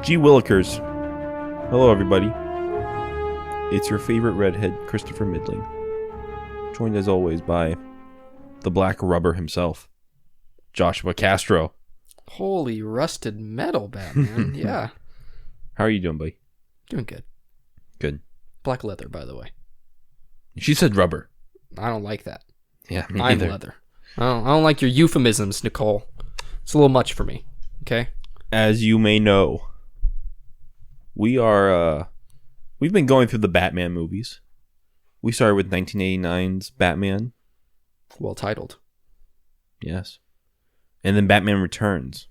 Gee Willikers. Hello, everybody. It's your favorite redhead, Christopher Midling. Joined as always by the Black Rubber himself, Joshua Castro. Holy rusted metal, Batman. Yeah. How are you doing, buddy? Doing good. Good. Black leather, by the way. She said rubber. I don't like that. Yeah, me I'm either. leather. I don't like your euphemisms, Nicole. It's a little much for me. Okay? As you may know, we've been going through the Batman movies. We started with 1989's Batman. Well titled. Yes. And then Batman Returns.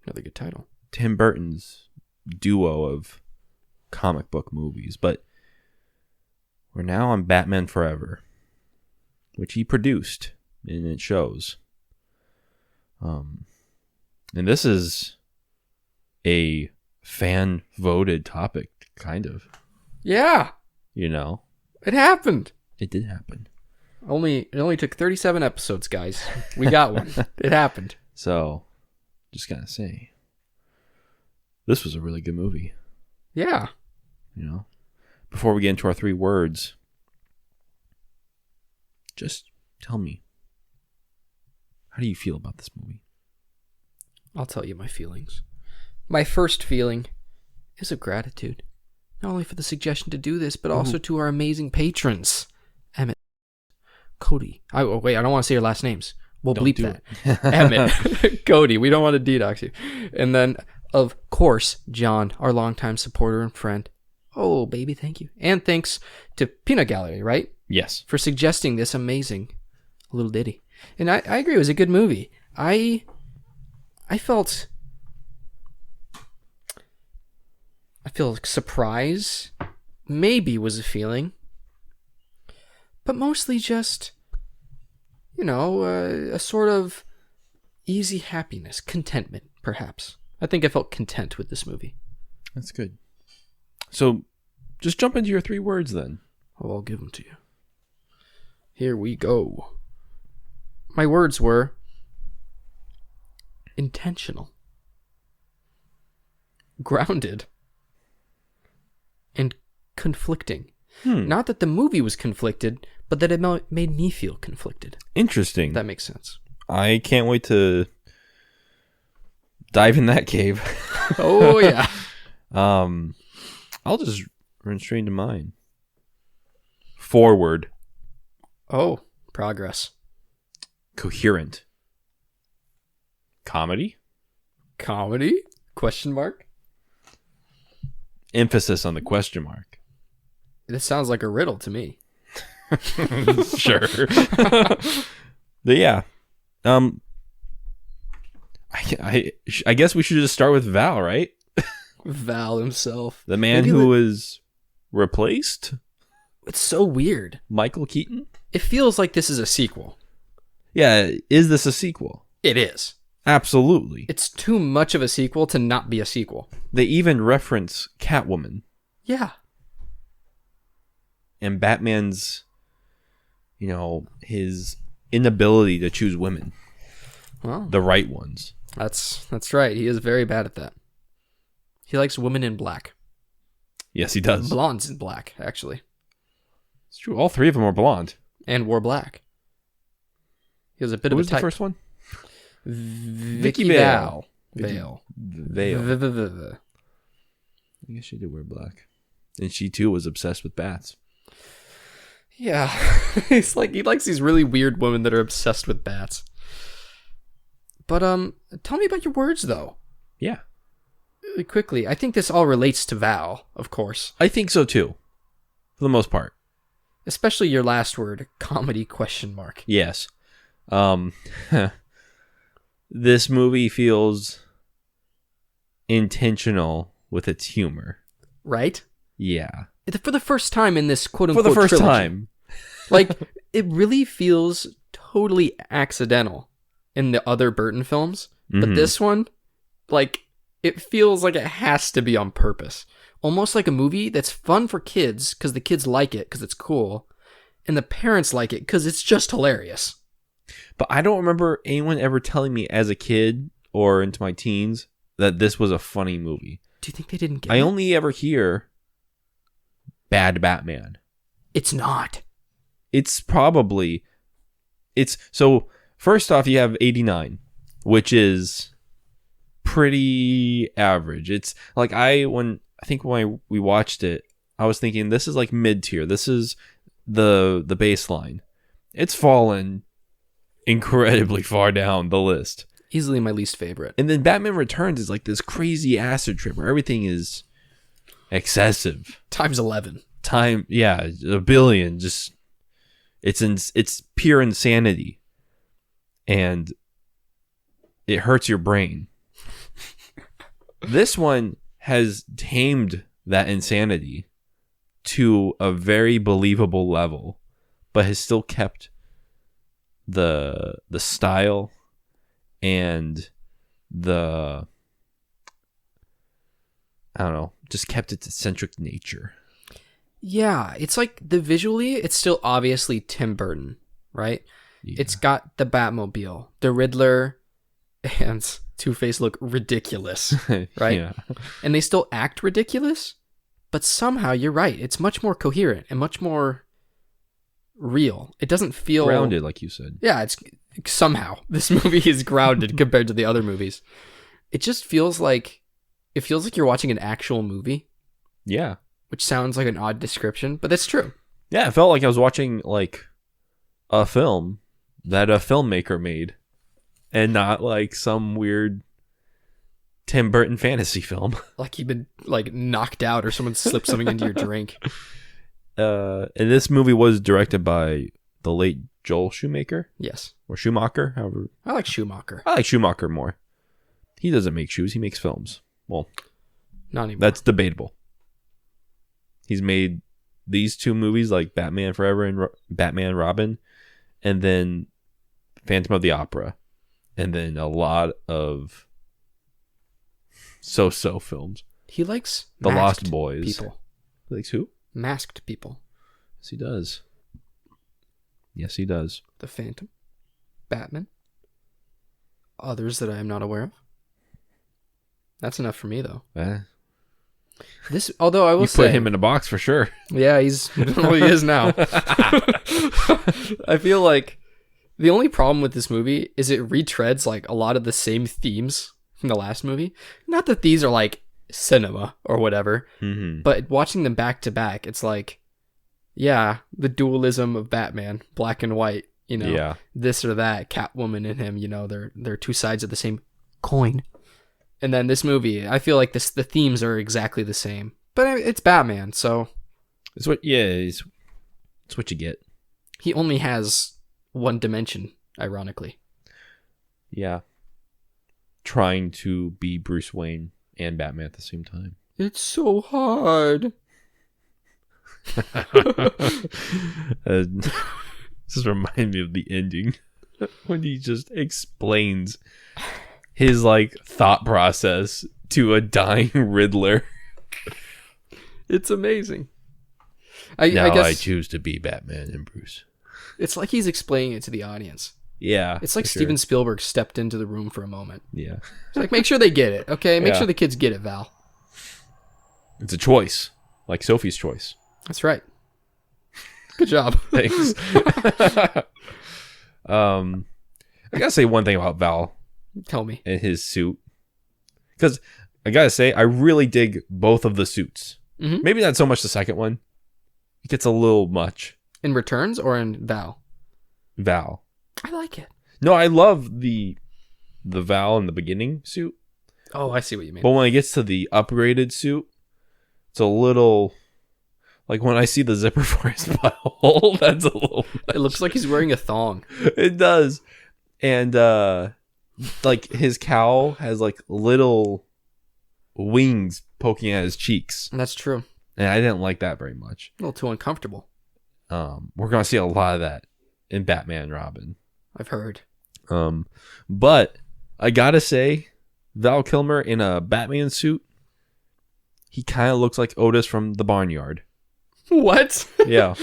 Another good title. Tim Burton's duo of comic book movies. But we're now on Batman Forever, which he produced, and it shows. And this is a fan-voted topic, kind of. Yeah. You know? It happened. It did happen. It only took 37 episodes, guys. We got one. It happened. So, just gotta say, this was a really good movie. Yeah. You know? Before we get into our 3 words, just tell me, how do you feel about this movie? I'll tell you my feelings. My first feeling is of gratitude. Not only for the suggestion to do this, but also to our amazing patrons. Emmett, Cody. I don't want to say your last names. We'll bleep that. Emmett, Cody. We don't want to dedox you. And then, of course, John, our longtime supporter and friend. Oh, baby, thank you. And thanks to Peanut Gallery, right? Yes. For suggesting this amazing little ditty. And I agree, it was a good movie. I feel surprise, maybe was a feeling, but mostly just, a sort of easy happiness, contentment, perhaps. I think I felt content with this movie. That's good. So, just jump into your 3 words then. Oh, I'll give them to you. Here we go. My words were intentional, grounded, and conflicting. Not that the movie was conflicted, but that it made me feel conflicted. Interesting. If that makes sense. I can't wait to dive in that cave. Oh, yeah. I'll just run straight into mine. Forward. Oh, progress. Coherent. Comedy. Comedy? Question mark? Emphasis on the question mark. This sounds like a riddle to me. Sure. But yeah. I guess we should just start with Val, right? Val himself. The man who was replaced? It's so weird. Michael Keaton? It feels like this is a sequel. Yeah, is this a sequel? It is. Absolutely. It's too much of a sequel to not be a sequel. They even reference Catwoman. Yeah. And Batman's, his inability to choose women. Well, the right ones. That's right. He is very bad at that. He likes women in black. Yes, he does. Blondes in black, actually. It's true. All 3 of them are blonde. And wore black. He was a bit of a type. What was the first one? Vicky Vale. Vale. Vale. I guess she did wear black. And she, too, was obsessed with bats. Yeah. He likes these really weird women that are obsessed with bats. But tell me about your words, though. Yeah. Really quickly. I think this all relates to Val, of course. I think so, too. For the most part. Especially your last word, comedy question mark. Yes. This movie feels intentional with its humor. Right? Yeah. For the first time in this quote-unquote For the first trilogy. time. It really feels totally accidental in the other Burton films. But this one, it feels like it has to be on purpose. Almost like a movie that's fun for kids because the kids like it because it's cool. And the parents like it because it's just hilarious. But I don't remember anyone ever telling me as a kid or into my teens that this was a funny movie. Do you think they didn't get I it? only ever hear bad Batman. It's not. So first off, you have 89, which is pretty average. It's like when we watched it, I was thinking this is like mid tier. This is the baseline. It's fallen incredibly far down the list. Easily my least favorite. And then Batman Returns is like this crazy acid trip where everything is excessive. Times 11. Yeah, a billion. Just it's pure insanity, and it hurts your brain. This one has tamed that insanity to a very believable level, but has still kept the style and the, I don't know, just kept its eccentric nature. Yeah, it's like visually, it's still obviously Tim Burton, right? Yeah. It's got the Batmobile, the Riddler, and Two-Face look ridiculous, right? Yeah. And they still act ridiculous, but somehow you're right. It's much more coherent and much more real. It doesn't feel Grounded, like you said. Yeah, it's somehow this movie is grounded compared to the other movies. It just feels like you're watching an actual movie. Yeah. Which sounds like an odd description, but that's true. Yeah, it felt like I was watching like a film that a filmmaker made, and not like some weird Tim Burton fantasy film. Like you've been like knocked out or someone slipped something into your drink. And this movie was directed by the late Joel Schumacher. Yes. Or Schumacher, however. I like Schumacher. I like Schumacher more. He doesn't make shoes, he makes films. Well, not anymore. That's debatable. He's made these two movies like Batman Forever and Batman Robin, and then Phantom of the Opera, and then a lot of so-so films. He likes The Lost Boys. People. He likes who? Masked people. Yes, he does. Yes, he does. The Phantom. Batman. Others that I am not aware of. That's enough for me, though. This, although I will say, you put him in a box for sure. Yeah, he's well, he is now. I feel like the only problem with this movie is it retreads like a lot of the same themes from the last movie. Not that these are like cinema or whatever, but watching them back to back, it's like, yeah, the dualism of Batman, black and white. You know, yeah. This or that, Catwoman and him. You know, they're two sides of the same coin. And then this movie, I feel like the themes are exactly the same, but it's Batman, so it's what it's what you get. He only has one dimension, ironically. Yeah, trying to be Bruce Wayne and Batman at the same time. It's so hard. This reminds me of the ending when he just explains his like thought process to a dying Riddler. It's amazing. I guess I choose to be Batman and Bruce. It's like he's explaining it to the audience. Yeah. It's like Steven Spielberg stepped into the room for a moment. Yeah. It's like, make sure they get it, okay? Make sure the kids get it, Val. It's a choice. Like Sophie's Choice. That's right. Good job. Thanks. I gotta say one thing about Val. Tell me. And his suit. Because I gotta say, I really dig both of the suits. Mm-hmm. Maybe not so much the second one. It gets a little much. In Returns or in Val? Val. I like it. No, I love the Val in the beginning suit. Oh, I see what you mean. But when it gets to the upgraded suit, it's a little... Like when I see the zipper for his butthole, that's a little much. It looks like he's wearing a thong. It does. And like his cowl has like little wings poking at his cheeks. That's true. And I didn't like that very much. A little too uncomfortable. We're gonna see a lot of that in Batman and Robin. I've heard. But I gotta say, Val Kilmer in a Batman suit, he kind of looks like Otis from the Barnyard. What? Yeah.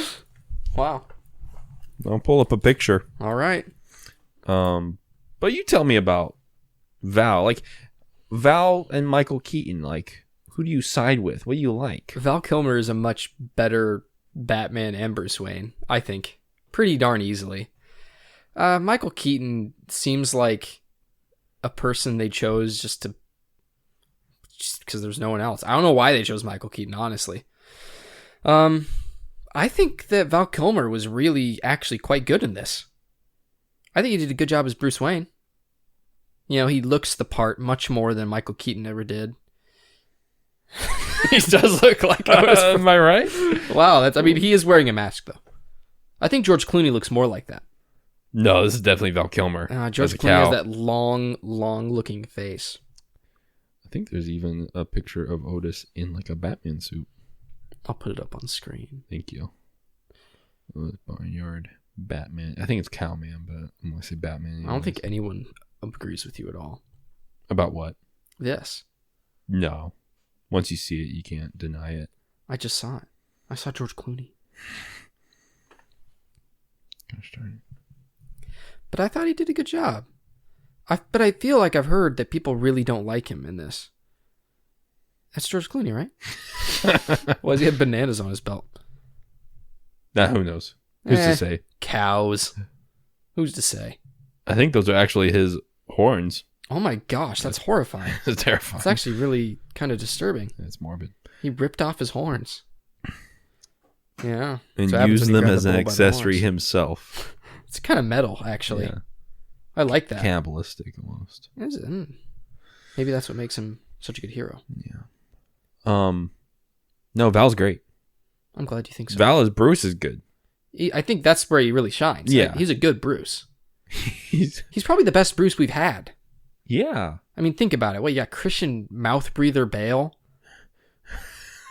Wow. I'll pull up a picture. All right. But you tell me about Val. Like, Val and Michael Keaton, like, who do you side with? What do you like? Val Kilmer is a much better Batman and Bruce Wayne, I think. Pretty darn easily. Michael Keaton seems like a person they chose just because there's no one else. I don't know why they chose Michael Keaton, honestly. I think that Val Kilmer was really actually quite good in this. I think he did a good job as Bruce Wayne. You know, he looks the part much more than Michael Keaton ever did. He does look like Otis. Am I right? Wow, he is wearing a mask, though. I think George Clooney looks more like that. No, this is definitely Val Kilmer. George Clooney has that long-looking face. I think there's even a picture of Otis in, like, a Batman suit. I'll put it up on screen. Thank you. Barnyard Batman. I think it's Cowman, but I'm going to say Batman anyways. I don't think anyone agrees with you at all. About what? Yes. No. Once you see it, you can't deny it. I just saw it. I saw George Clooney. Gosh darn it. But I thought he did a good job. But I feel like I've heard that people really don't like him in this. That's George Clooney, right? Why does he have bananas on his belt? Nah, who knows? Who's to say? Cows. Who's to say? I think those are actually his horns. Oh my gosh, that's horrifying. It's terrifying. It's actually really kind of disturbing. It's morbid. He ripped off his horns. Yeah. And used them as an accessory himself. It's kind of metal, actually. Yeah. I like that. Cannibalistic almost. Is it? Maybe that's what makes him such a good hero. Yeah. No, Val's great. I'm glad you think so. Val as Bruce is good. I think that's where he really shines. Yeah. He's a good Bruce. He's probably the best Bruce we've had. Yeah. I mean, think about it. What, you got Christian mouth breather Bale?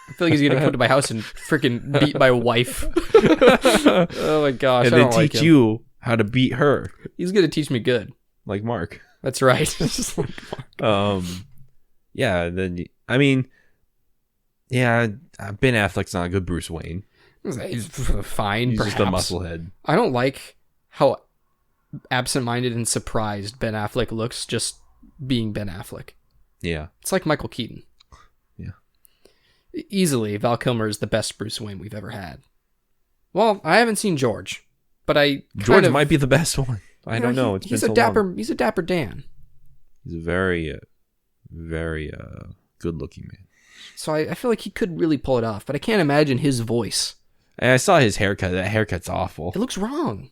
I feel like he's going to come to my house and freaking beat my wife. Oh my gosh. And then teach you how to beat her. He's going to teach me good. Like Mark. That's right. Just like Mark. Yeah, then, I mean, yeah, Ben Affleck's not a good Bruce Wayne. He's fine, He's perhaps. just a musclehead. I don't like how absent-minded and surprised Ben Affleck looks just being Ben Affleck. Yeah. It's like Michael Keaton. Yeah. Easily, Val Kilmer is the best Bruce Wayne we've ever had. Well, I haven't seen George, but George might be the best one. I don't know. He's a dapper Dan. He's a very, very good-looking man. So I feel like he could really pull it off, but I can't imagine his voice. And I saw his haircut. That haircut's awful. It looks wrong.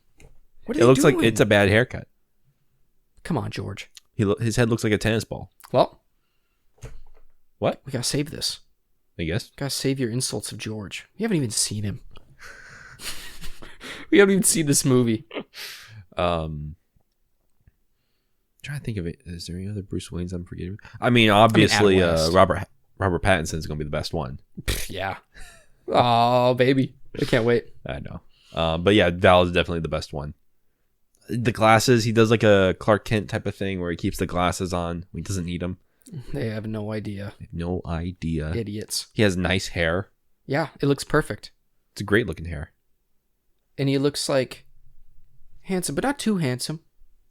What are it they looks doing? like it's a bad haircut. Come on, George. His head looks like a tennis ball. Well, what? We gotta save this. I guess. Gotta save your insults of George. We haven't even seen him. We haven't even seen this movie. Trying to think of it. Is there any other Bruce Waynes I'm forgetting? I mean, obviously, Robert Pattinson's gonna be the best one. Yeah. Oh, baby. I can't wait. I know. But yeah, Val is definitely the best one. The glasses, he does like a Clark Kent type of thing where he keeps the glasses on when he doesn't need them. They have no idea. No idea. Idiots. He has nice hair. Yeah, it looks perfect. It's a great looking hair. And he looks like handsome, but not too handsome.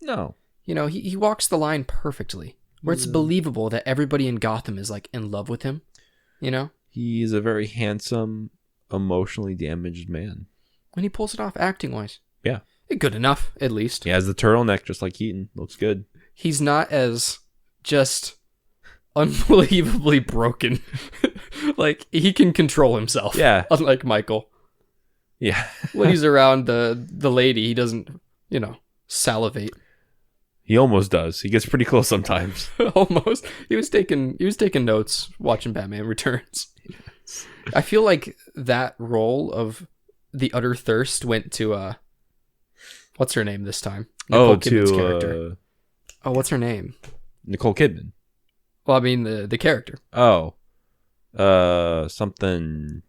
No. You know, he walks the line perfectly. Where it's believable that everybody in Gotham is like in love with him. You know? He's a very handsome, emotionally damaged man. And he pulls it off acting wise. Yeah. Good enough, at least. He has the turtleneck just like Keaton. Looks good. He's not as just unbelievably broken. Like, he can control himself. Yeah. Unlike Michael. Yeah. When he's around the lady, he doesn't, salivate. He almost does. He gets pretty close sometimes. Almost. He was taking notes watching Batman Returns. Yes. I feel like that role of the utter thirst went to what's her name this time? Nicole Kidman's character. What's her name? Nicole Kidman. Well, I mean the character. Something.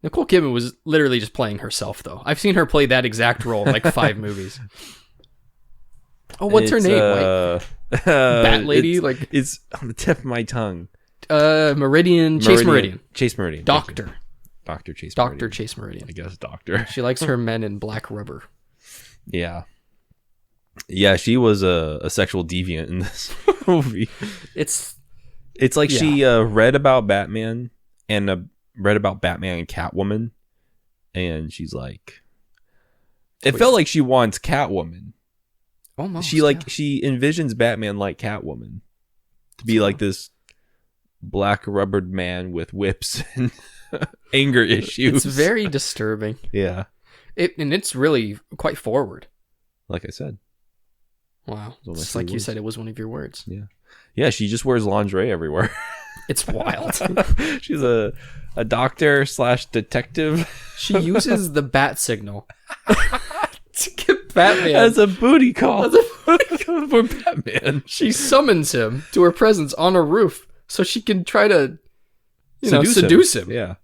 Nicole Kidman was literally just playing herself, though. I've seen her play that exact role in like 5 movies. Oh, what's her name? Bat Lady? It's on the tip of my tongue. Meridian. Chase Meridian. Chase Meridian. Doctor Chase Meridian. Dr. Chase Meridian. I guess Doctor. She likes her men in black rubber. Yeah. Yeah, she was a sexual deviant in this movie. It's like she read about Batman and read about Batman and Catwoman, and she's like, it felt like she wants Catwoman. Almost. She envisions Batman like Catwoman to be like this black rubbered man with whips and anger issues. It's very disturbing. Yeah. And it's really quite forward. Like I said. Wow. Just like you said, it was one of your words. Yeah. Yeah, she just wears lingerie everywhere. It's wild. She's a doctor / detective. She uses the bat signal to get Batman as a booty call. For Batman. She summons him to her presence on a roof so she can try to seduce him. Yeah.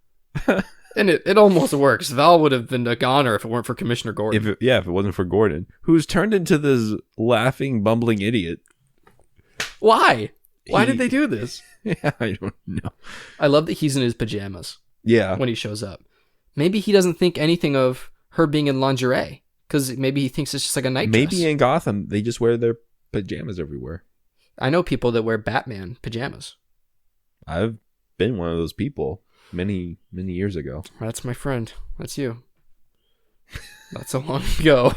And it almost works. Val would have been a goner if it weren't for Commissioner Gordon. If it wasn't for Gordon, who's turned into this laughing, bumbling idiot. Why? Why did they do this? Yeah, I don't know. I love that he's in his pajamas. Yeah. When he shows up. Maybe he doesn't think anything of her being in lingerie. Because maybe he thinks it's just like a night dress. Maybe in Gotham, they just wear their pajamas everywhere. I know people that wear Batman pajamas. I've been one of those people many, many years ago. That's my friend. That's you. Not so long ago.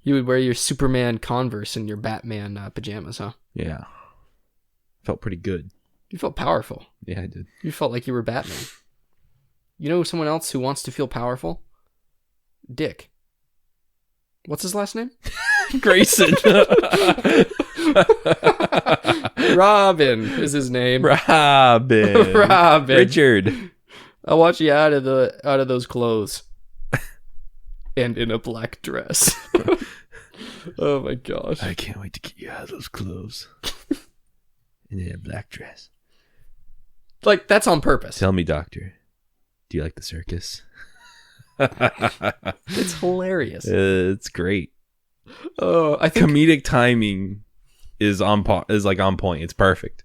You would wear your Superman Converse and your Batman pajamas, huh? Yeah. Felt pretty good. You felt powerful. Yeah, I did. You felt like you were Batman. You know someone else who wants to feel powerful? Dick. What's his last name? Grayson. Robin is his name. Robin. Richard. I'll watch you out of those clothes. And in a black dress. Oh my gosh. I can't wait to get you out of those clothes. And in a black dress. Like, that's on purpose. Tell me, doctor, do you like the circus? It's hilarious. It's great. I think comedic timing is on point. It's perfect.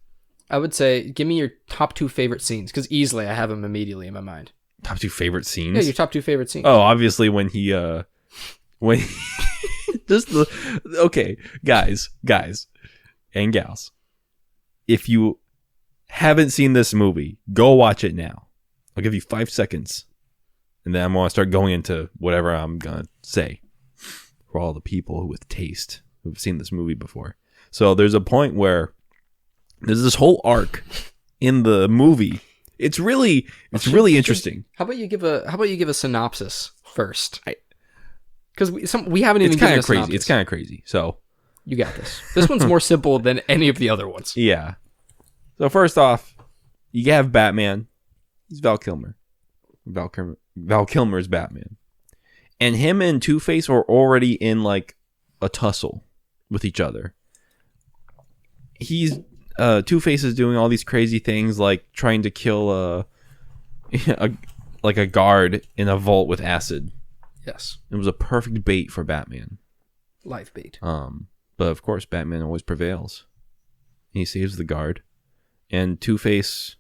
I would say, give me your top 2 favorite scenes, because easily I have them immediately in my mind. Top 2 favorite scenes? Yeah, your top 2 favorite scenes. Oh, obviously when he just okay, guys and gals, if you haven't seen this movie, go watch it now. I'll give you 5 seconds, and then I'm going to start going into whatever I'm going to say for all the people with taste who've seen this movie before. So there's a point where there's this whole arc in the movie. It's really interesting. How about you give a synopsis first? Because we haven't even given a synopsis. It's kind of crazy. So you got this. This one's more simple than any of the other ones. Yeah. So first off, you have Batman. He's Val Kilmer. Val Kilmer's Batman. And him and Two-Face are already in like a tussle with each other. Two-Face is doing all these crazy things like trying to kill a guard in a vault with acid. Yes. It was a perfect bait for Batman. Live bait. But of course Batman always prevails. He saves the guard. And Two-Face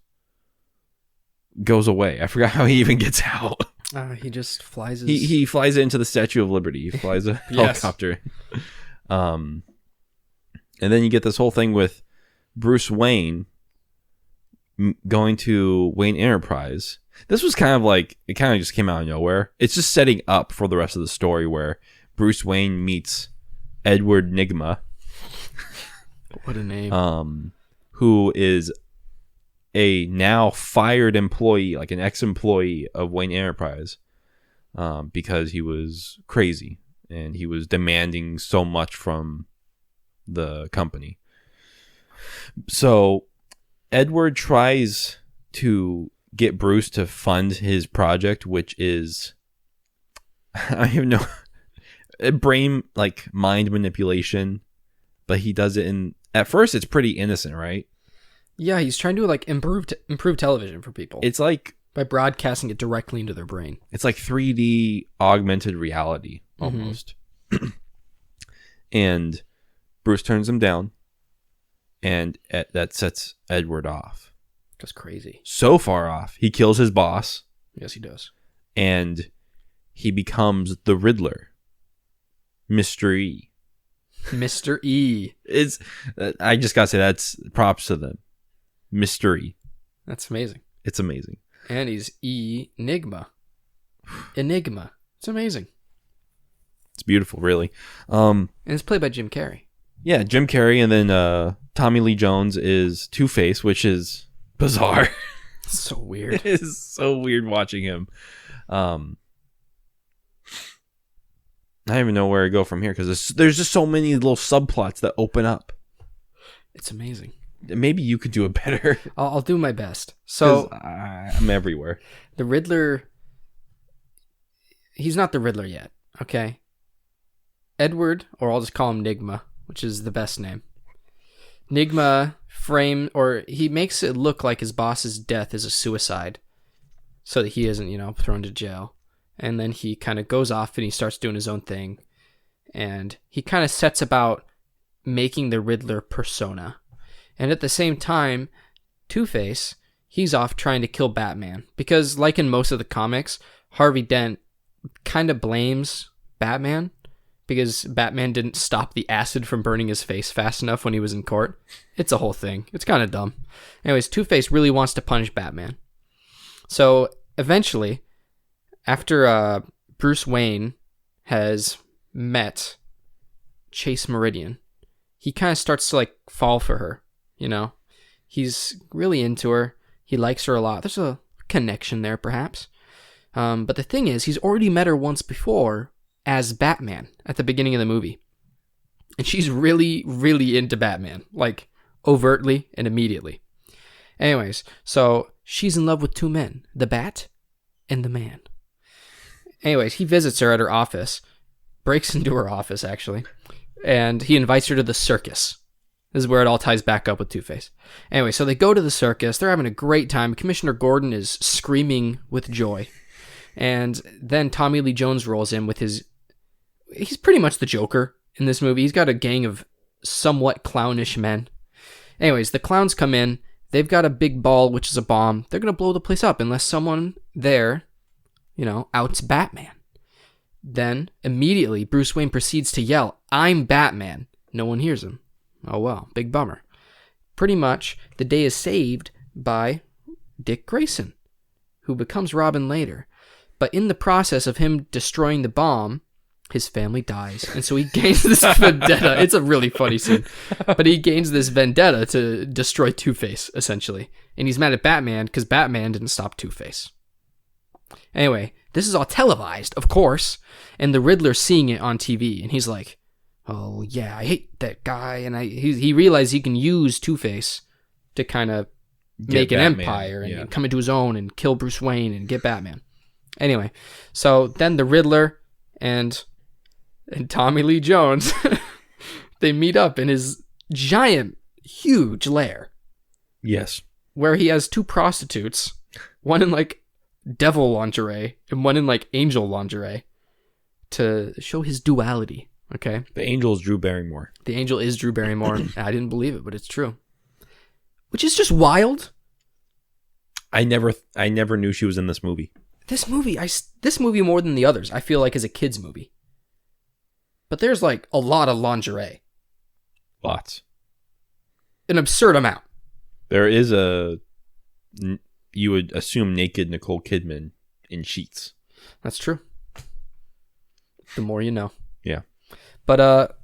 goes away. I forgot how he even gets out. He just flies he flies into the Statue of Liberty. He flies a helicopter. And then you get this whole thing with Bruce Wayne going to Wayne Enterprise. This was kind of like, it kind of just came out of nowhere. It's just setting up for the rest of the story where Bruce Wayne meets Edward Nygma. What a name. Who is a now fired employee, like an ex-employee of Wayne Enterprise, because he was crazy and he was demanding so much from the company. So Edward tries to get Bruce to fund his project, which is, I don't even know, mind manipulation, but he does it at first it's pretty innocent, right? Yeah, he's trying to like improve television for people. It's like by broadcasting it directly into their brain. It's like 3D augmented reality almost. Mm-hmm. And Bruce turns him down, and that sets Edward off. That's crazy. So far off, he kills his boss. Yes, he does. And he becomes the Riddler, Mr. E. Mr. E. I just gotta say, that's props to them. mystery. That's amazing. It's amazing. And he's Enigma. Enigma. It's amazing. It's beautiful, really. And it's played by Jim Carrey. Yeah, Jim Carrey, and then Tommy Lee Jones is Two-Face, which is bizarre. It's so weird. It is so weird watching him. I don't even know where to go from here because there's just so many little subplots that open up. It's amazing. Maybe you could do it better. I'll do my best. So I'm everywhere. The Riddler, he's not the Riddler yet, okay? Edward, or I'll just call him Nigma, which is the best name. Nigma he makes it look like his boss's death is a suicide so that he isn't, thrown to jail. And then he kind of goes off and he starts doing his own thing. And he kind of sets about making the Riddler persona. And at the same time, Two-Face, he's off trying to kill Batman. Because like in most of the comics, Harvey Dent kind of blames Batman because Batman didn't stop the acid from burning his face fast enough when he was in court. It's a whole thing. It's kind of dumb. Anyways, Two-Face really wants to punish Batman. So eventually, after Bruce Wayne has met Chase Meridian, he kind of starts to fall for her. He's really into her. He likes her a lot. There's a connection there, perhaps. But the thing is, he's already met her once before as Batman at the beginning of the movie. And she's really, really into Batman. Overtly and immediately. Anyways, so she's in love with two men. The Bat and the Man. Anyways, he visits her at her office. Breaks into her office, actually. And he invites her to the circus. This is where it all ties back up with Two-Face. Anyway, so they go to the circus. They're having a great time. Commissioner Gordon is screaming with joy. And then Tommy Lee Jones rolls in with he's pretty much the Joker in this movie. He's got a gang of somewhat clownish men. Anyways, the clowns come in. They've got a big ball, which is a bomb. They're going to blow the place up unless someone there, outs Batman. Then, immediately, Bruce Wayne proceeds to yell, "I'm Batman." No one hears him. Oh well, big bummer. Pretty much, the day is saved by Dick Grayson, who becomes Robin later. But in the process of him destroying the bomb, his family dies. And so he gains this vendetta. It's a really funny scene. But he gains this vendetta to destroy Two-Face, essentially. And he's mad at Batman because Batman didn't stop Two-Face. Anyway, this is all televised, of course. And the Riddler's seeing it on TV. And he's like, oh yeah, I hate that guy. And he realized he can use Two-Face to kind of make an empire and come into his own and kill Bruce Wayne and get Batman. Anyway, so then the Riddler and Tommy Lee Jones, they meet up in his giant, huge lair. Yes. Where he has two prostitutes, one in devil lingerie and one in angel lingerie, to show his duality. Okay. The angel is Drew Barrymore. The angel is Drew Barrymore. I didn't believe it, but it's true. Which is just wild. I never knew she was in this movie. This movie more than the others, I feel like is a kid's movie. But there's a lot of lingerie. Lots. An absurd amount. There is you would assume naked Nicole Kidman in sheets. That's true. The more you know. Yeah. But not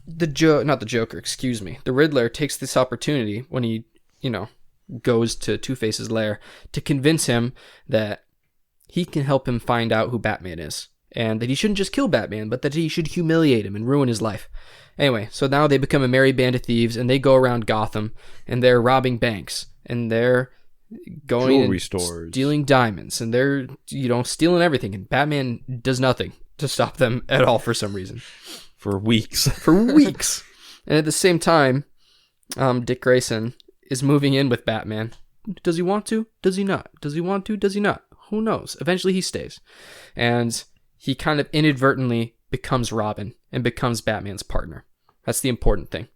the Joker, excuse me. The Riddler takes this opportunity when he, goes to Two-Face's lair to convince him that he can help him find out who Batman is. And that he shouldn't just kill Batman, but that he should humiliate him and ruin his life. Anyway, so now they become a merry band of thieves, and they go around Gotham, and they're robbing banks, and they're going jewelry stores, stealing diamonds, and they're, stealing everything, and Batman does nothing to stop them at all for some reason. For weeks. And at the same time, Dick Grayson is moving in with Batman. Does he want to? Does he not? Does he want to? Does he not? Who knows? Eventually he stays. And he kind of inadvertently becomes Robin and becomes Batman's partner. That's the important thing.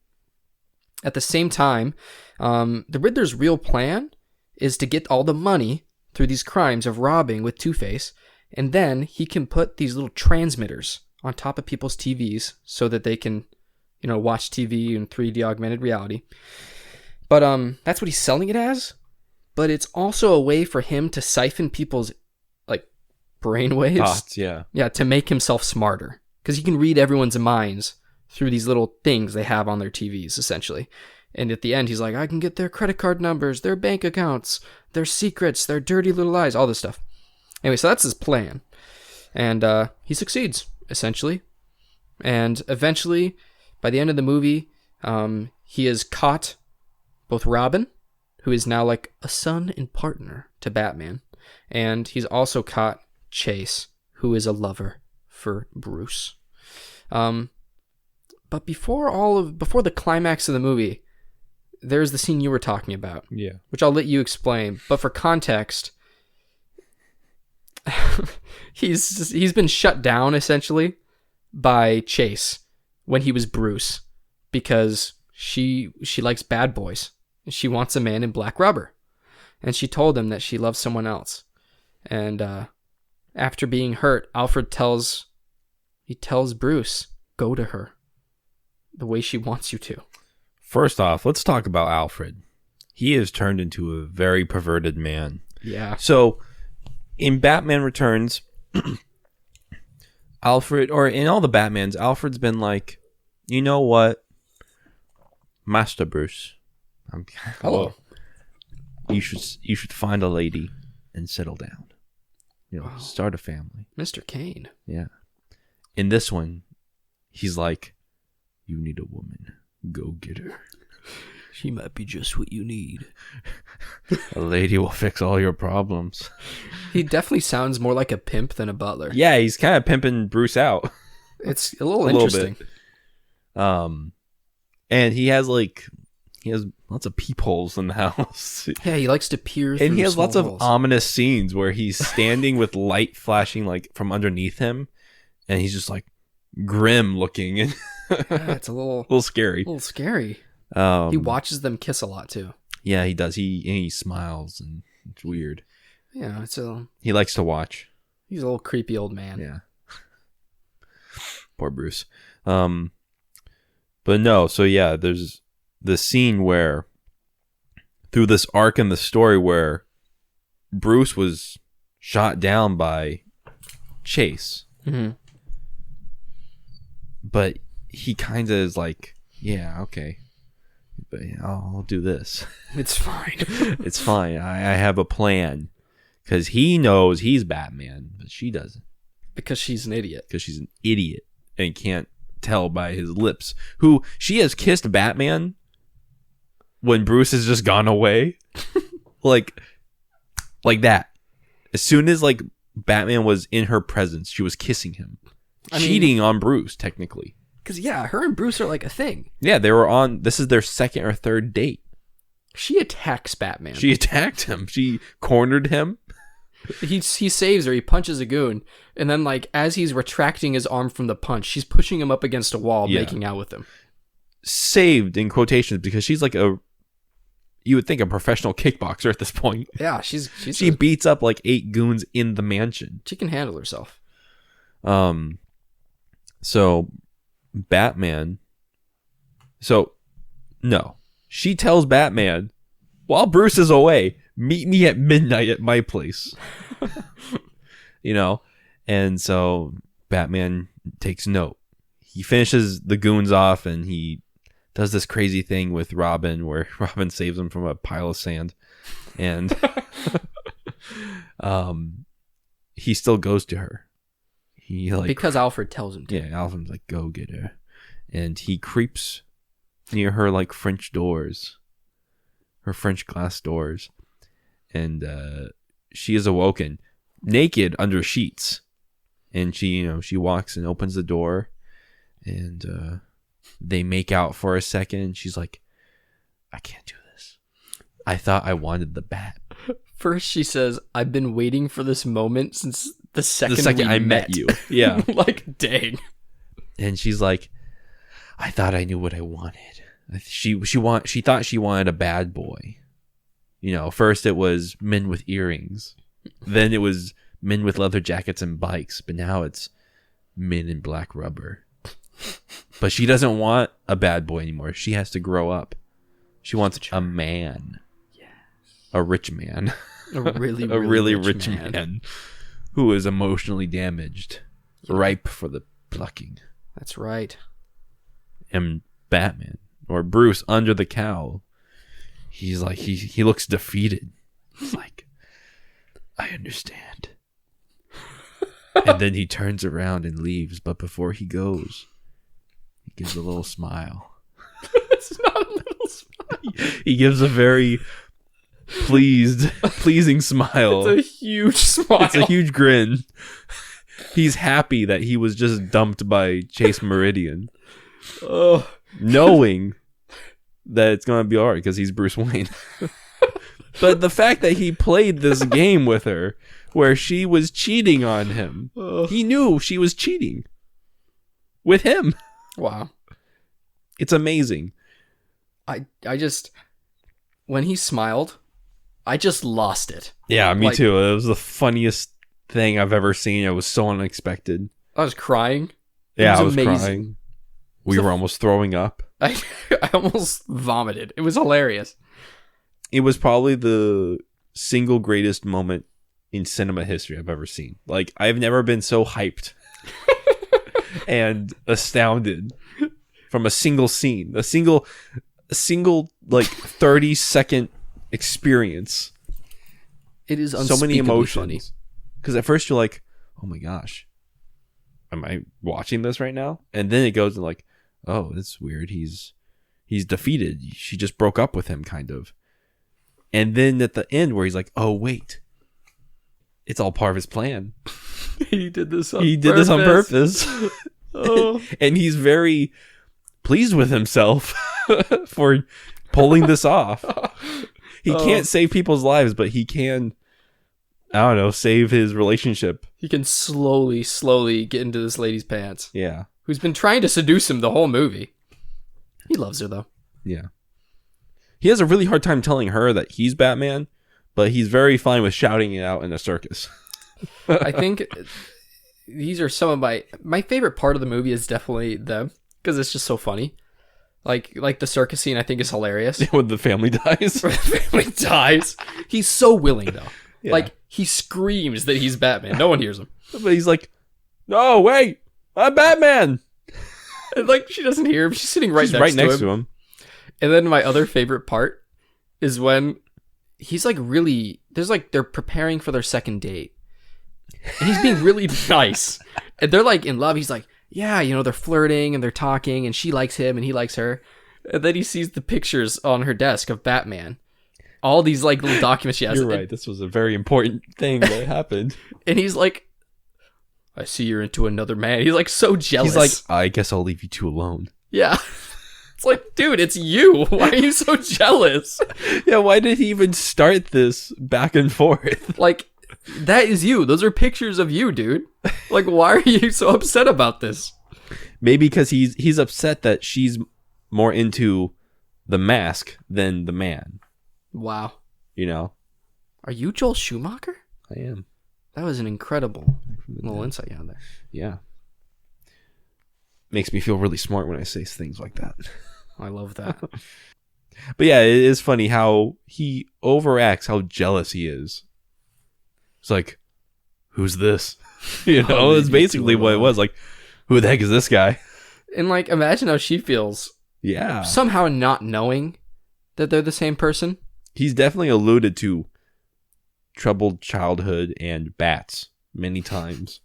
At the same time, the Riddler's real plan is to get all the money through these crimes of robbing with Two-Face, and then he can put these little transmitters on top of people's TVs so that they can, watch TV in 3D augmented reality But that's what he's selling it as. But it's also a way for him to siphon people's like brainwaves. Thoughts, yeah. Yeah, to make himself smarter. Because he can read everyone's minds through these little things they have on their TVs, essentially. And at the end, he's like, I can get their credit card numbers, their bank accounts, their secrets, their dirty little lies, all this stuff. Anyway, so that's his plan. And he succeeds, essentially. And eventually, by the end of the movie, he has caught both Robin, who is now like a son and partner to Batman, and he's also caught Chase, who is a lover for Bruce. But before the climax of the movie, there's the scene you were talking about. Yeah. Which I'll let you explain. But for context, he's been shut down essentially by Chase when he was Bruce because she likes bad boys. She wants a man in black rubber. And she told him that she loves someone else. And after being hurt, Alfred tells Bruce, go to her the way she wants you to. First off, let's talk about Alfred. He has turned into a very perverted man. Yeah. So, in Batman Returns, Alfred, or in all the Batmans, Alfred's been like, you know what, Master Bruce, Hello. You should find a lady and settle down. Wow. Start a family. Mr. Kane. Yeah. In this one, he's like, you need a woman. Go get her. She might be just what you need. A lady will fix all your problems. He definitely sounds more like a pimp than a butler. Yeah, he's kind of pimping Bruce out. It's a little interesting. And he has lots of peepholes in the house. Yeah, he likes to peer through. And he has small lots of holes. ominous scenes where he's standing with light flashing like from underneath him, and he's just like grim looking and Yeah, it's a little scary. A little scary. He watches them kiss a lot too. Yeah, he does. He smiles and it's weird. Yeah, He likes to watch. He's a little creepy old man. Yeah. Poor Bruce. But no, so yeah, there's the scene where through this arc in the story where Bruce was shot down by Chase. Mm-hmm. But he kind of is like, yeah, okay. But I'll do this. It's fine. It's fine. I have a plan. Because he knows he's Batman, but she doesn't. Because she's an idiot. Because she's an idiot and can't tell by his lips. Who she has kissed Batman when Bruce has just gone away. like that. As soon as like Batman was in her presence, she was kissing him. Cheating on Bruce, technically. Because, yeah, her and Bruce are like a thing. Yeah, they were on... This is their second or third date. She attacks Batman. She attacked him. She cornered him. He saves her. He punches a goon. And then, like, as he's retracting his arm from the punch, she's pushing him up against a wall, making out with him. Saved, in quotations, because she's like a... You would think a professional kickboxer at this point. Yeah, she beats up like 8 goons in the mansion. She can handle herself. So... Batman. So, no. She tells Batman, while Bruce is away, meet me at midnight at my place. And so Batman takes note. He finishes the goons off and he does this crazy thing with Robin where Robin saves him from a pile of sand. And he still goes to her. Because Alfred tells him to. Yeah, Alfred's like, go get her. And he creeps near her like French doors. Her French glass doors. And she is awoken. Naked under sheets. And she walks and opens the door. And they make out for a second. And she's like, I can't do this. I thought I wanted the bat. First she says, I've been waiting for this moment since the second I met you. Yeah. Like, dang. And she's like, I thought I knew what I wanted. She thought she wanted a bad boy. First it was men with earrings. Then it was men with leather jackets and bikes. But now it's men in black rubber. But she doesn't want a bad boy anymore. She has to grow up. She wants a man. Yes. A rich man. A really, a really rich man. man who is emotionally damaged. Yeah. Ripe for the plucking. That's right. And Batman, or Bruce, under the cowl, he's like, he looks defeated. He's like, I understand. And then he turns around and leaves, but before he goes, he gives a little smile. It's not a little smile. He gives a very pleasing smile. It's a huge smile. It's a huge grin. He's happy that he was just dumped by Chase Meridian. Knowing that it's going to be all right because he's Bruce Wayne. But the fact that he played this game with her where she was cheating on him. He knew she was cheating with him. Wow. It's amazing. I just, when he smiled, I just lost it. Yeah, me too. It was the funniest thing I've ever seen. It was so unexpected. I was crying. I was crying. We were almost throwing up. I almost vomited. It was hilarious. It was probably the single greatest moment in cinema history I've ever seen. Like, I've never been so hyped and astounded from a single scene. A single like 30-second experience. It is so many emotions. Funny. Because at first you're like, oh my gosh, am I watching this right now? And then it goes to like, oh, that's weird. He's defeated. She just broke up with him, kind of. And then at the end where he's like, oh wait, it's all part of his plan. He did this on purpose. And he's very pleased with himself for pulling this off. He can't save people's lives, but he can, I don't know, save his relationship. He can slowly get into this lady's pants. Yeah. Who's been trying to seduce him the whole movie. He loves her, though. Yeah. He has a really hard time telling her that he's Batman, but he's very fine with shouting it out in a circus. I think these are some of my favorite part of the movie is definitely them, because it's just so funny. Like the circus scene, I think is hilarious. When the family dies. When the family dies. He's so willing, though. Yeah. Like, he screams that he's Batman. No one hears him. But he's like, no, wait, I'm Batman. And like, she doesn't hear him. She's sitting right next to him. And then my other favorite part is when he's like really, they're preparing for their second date. And he's being really nice. And they're like in love. He's like, yeah, they're flirting and they're talking and she likes him and he likes her. And then he sees the pictures on her desk of Batman. All these like little documents she has. You're right. This was a very important thing that happened. And he's like, I see you're into another man. He's like so jealous. He's like, I guess I'll leave you two alone. Yeah. It's like, dude, it's you. Why are you so jealous? Yeah, why did he even start this back and forth? Like, that is you. Those are pictures of you, dude. Like, why are you so upset about this? Maybe because he's upset that she's more into the mask than the man. Wow. Are you Joel Schumacher? I am. That was an incredible little insight you had there. Yeah. Makes me feel really smart when I say things like that. I love that. But yeah, it is funny how he overacts how jealous he is. It's like, who's this? It's basically what it was. Like, who the heck is this guy? And like, imagine how she feels. Yeah. Somehow not knowing that they're the same person. He's definitely alluded to troubled childhood and bats many times.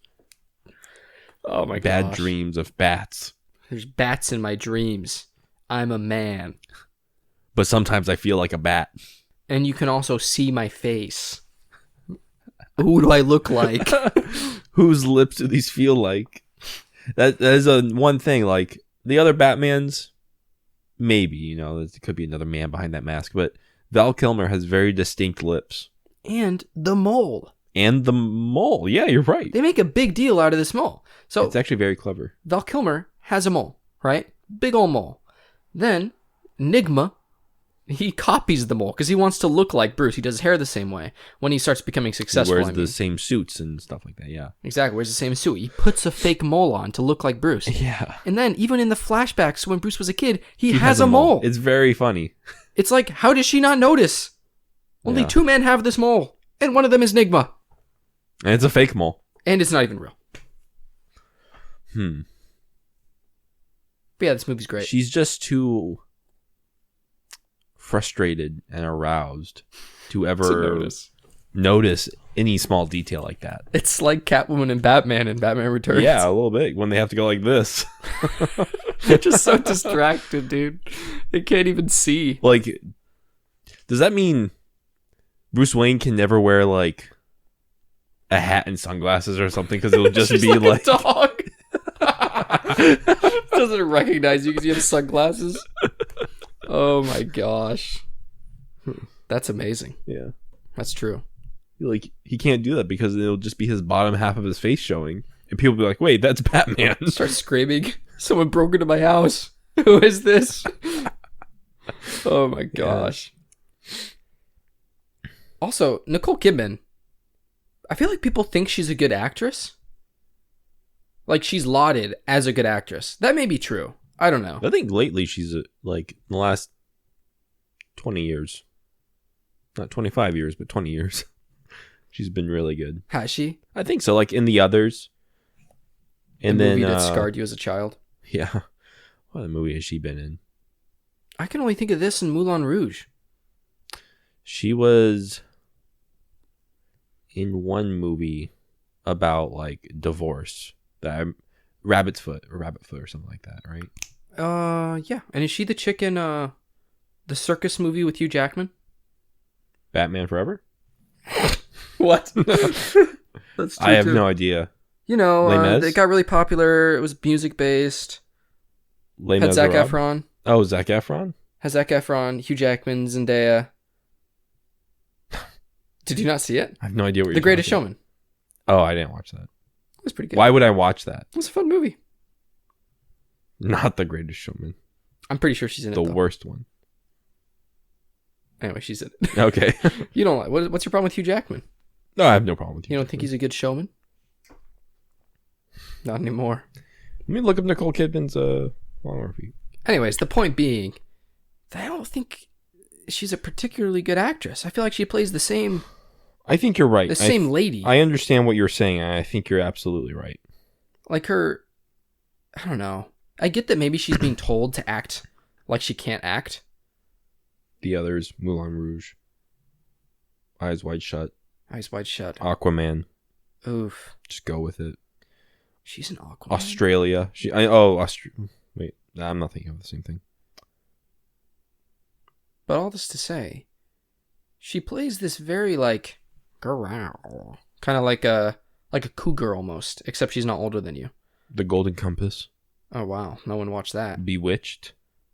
Oh my god. Bad dreams of bats. There's bats in my dreams. I'm a man. But sometimes I feel like a bat. And you can also see my face. Who do I look like? Whose lips do these feel like? That is one thing. Like, the other Batmans, maybe, there could be another man behind that mask. But Val Kilmer has very distinct lips. And the mole. Yeah, you're right. They make a big deal out of this mole. So it's actually very clever. Val Kilmer has a mole, right? Big old mole. Then Nigma, he copies the mole because he wants to look like Bruce. He does his hair the same way when he starts becoming successful. He wears the same suits and stuff like that, yeah. Exactly, wears the same suit. He puts a fake mole on to look like Bruce. Yeah. And then even in the flashbacks when Bruce was a kid, he has a mole. It's very funny. It's like, how does she not notice? Only 2 men have this mole, and one of them is Nigma. And it's a fake mole. And it's not even real. Hmm. But yeah, this movie's great. She's just too frustrated and aroused to ever notice any small detail like that. It's like Catwoman and Batman in Batman Returns. Yeah, a little bit. When they have to go like this. They're just so distracted, dude. They can't even see. Like, does that mean Bruce Wayne can never wear, like, a hat and sunglasses or something? Because it'll just be like... a dog. Doesn't recognize you because you have sunglasses. Oh my gosh. That's amazing. Yeah. That's true. Like, he can't do that because it'll just be his bottom half of his face showing. And people will be like, wait, that's Batman. Start screaming. Someone broke into my house. Who is this? Oh my gosh. Yeah. Also, Nicole Kidman. I feel like people think she's a good actress. Like, she's lauded as a good actress. That may be true. I don't know. I think lately she's, like, in the last 20 years. Not 25 years, but 20 years. She's been really good. Has she? I think so. Like, in The Others. And the movie that scarred you as a child. Yeah. What other movie has she been in? I can only think of this in Moulin Rouge. She was in one movie about, like, divorce. Rabbit Foot or something like that, right? Yeah. And is she the chick in the circus movie with Hugh Jackman? Batman Forever? What? That's true, I have no idea. You know, Les Mis? it got really popular. It was music based. Had Zac Efron. Oh, Zac Efron? Has Zac Efron, Hugh Jackman, Zendaya. Did you not see it? I have no idea what you're The Greatest talking Showman. about. Oh, I didn't watch that. It was pretty good. Why would I watch that? It was a fun movie. Not The Greatest Showman. I'm pretty sure she's in it, The though. worst one. Anyway, she's in it. Okay. You don't like... What's your problem with Hugh Jackman? No, I have no problem with You don't think he's a good showman? Not anymore. Let me look up Nicole Kidman's filmography. Anyways, the point being that I don't think she's a particularly good actress. I feel like she plays the same... I think you're right. The same lady. I understand what you're saying, and I think you're absolutely right. Like her... I don't know. I get that maybe she's being told to act like she can't act. The Others, Moulin Rouge, Eyes Wide Shut, Eyes Wide Shut, Aquaman. Oof. Just go with it. She's an Aquaman. Australia. Wait, I'm not thinking of the same thing. But all this to say, she plays this very like girl, kind of like a cougar almost, except she's not older than you. The Golden Compass. Oh wow, no one watched that. Bewitched.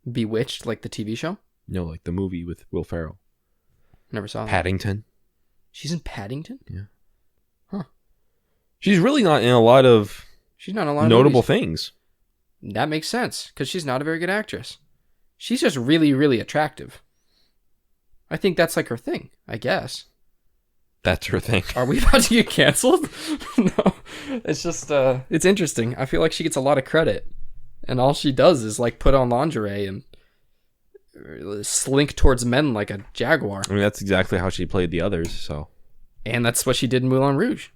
Bewitched, like the TV show? No, like the movie with Will Ferrell. Never saw that. Paddington. She's in Paddington? Yeah. Huh. She's really not in a lot of She's not in a lot of notable movies. things. That makes sense, because she's not a very good actress. She's just really, really attractive. I think that's like her thing, I guess. That's her thing. Are we about to get canceled? No. It's just, it's interesting. I feel like she gets a lot of credit. And all she does is like put on lingerie and slink towards men like a jaguar. I mean, that's exactly how she played The Others, so. And that's what she did in Moulin Rouge.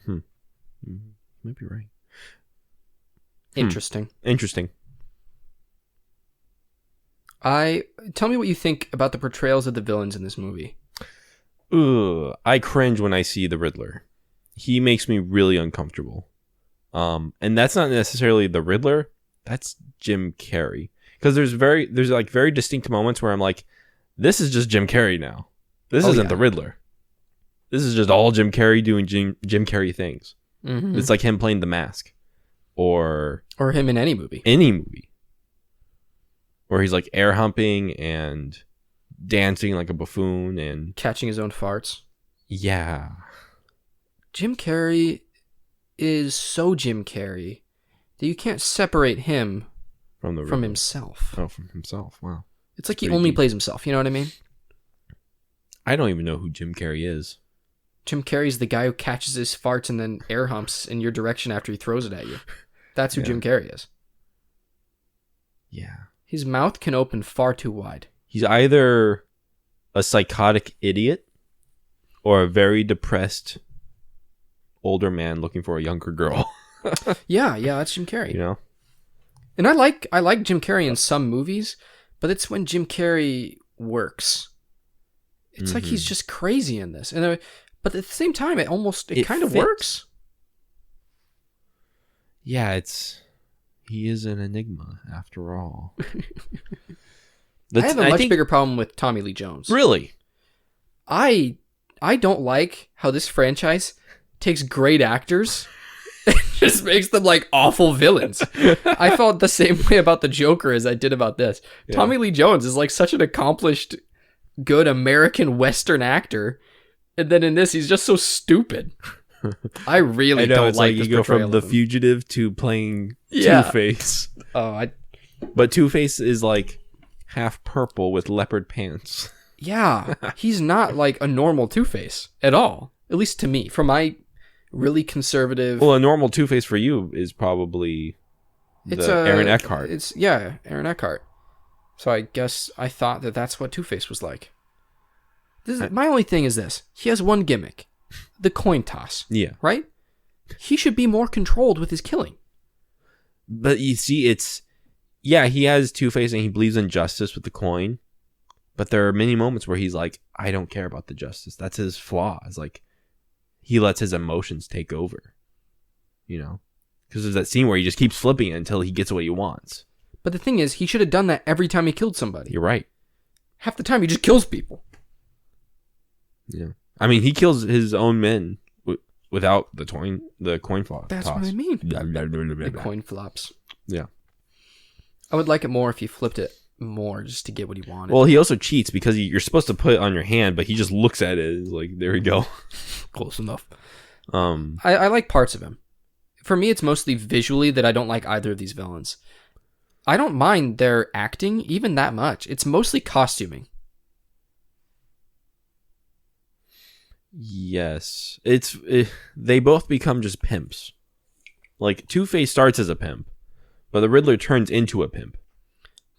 Might be right. Interesting. Interesting. Tell me what you think about the portrayals of the villains in this movie. Ugh, I cringe when I see the Riddler. He makes me really uncomfortable. And that's not necessarily the Riddler. That's Jim Carrey. Because there's like very distinct moments where I'm like, this is just Jim Carrey now. This isn't the Riddler. This is just all Jim Carrey doing Jim Carrey things. Mm-hmm. It's like him playing The Mask. Or him in any movie. Where he's like air humping and dancing like a buffoon and catching his own farts. Yeah. Jim Carrey is so Jim Carrey that you can't separate him from himself. Oh, from himself. Wow. It's like he only plays himself. You know what I mean? I don't even know who Jim Carrey is. Jim Carrey's the guy who catches his farts and then air humps in your direction after he throws it at you. That's who Jim Carrey is. Yeah. His mouth can open far too wide. He's either a psychotic idiot or a very depressed older man looking for a younger girl. Yeah, that's Jim Carrey. You know? And I like Jim Carrey in some movies, but it's when Jim Carrey works. It's like he's just crazy in this. And but at the same time, it kind of fits. works. Yeah, he is an enigma after all. I have a much bigger problem with Tommy Lee Jones. Really? I don't like how this franchise takes great actors and just makes them like awful villains. I felt the same way about the Joker as I did about this. Yeah. Tommy Lee Jones is like such an accomplished, good American Western actor, and then in this he's just so stupid. I really don't like this you go from The of him. Fugitive to playing Two-Face. But Two-Face is like half purple with leopard pants. Yeah, he's not like a normal Two-Face at all. At least to me, from my really conservative. Well, a normal Two-Face for you is probably Aaron Eckhart. Aaron Eckhart. So I guess I thought that that's what Two-Face was like. My only thing is this: he has one gimmick, the coin toss. Yeah. Right. He should be more controlled with his killing. But you see, he has Two-Face and he believes in justice with the coin. But there are many moments where he's like, I don't care about the justice. That's his flaw. It's like he lets his emotions take over. You know? Because there's that scene where he just keeps flipping it until he gets what he wants. But the thing is, he should have done that every time he killed somebody. You're right. Half the time he just kills people. Yeah. I mean, he kills his own men without the coin flop. That's what I mean. The coin flops. Yeah. I would like it more if he flipped it more just to get what he wanted. Well, he also cheats because you're supposed to put it on your hand, but he just looks at it and is like, there we go. Close enough. I like parts of him. For me, it's mostly visually that I don't like either of these villains. I don't mind their acting even that much. It's mostly costuming. Yes. They both become just pimps. Like, Two-Face starts as a pimp, but the Riddler turns into a pimp.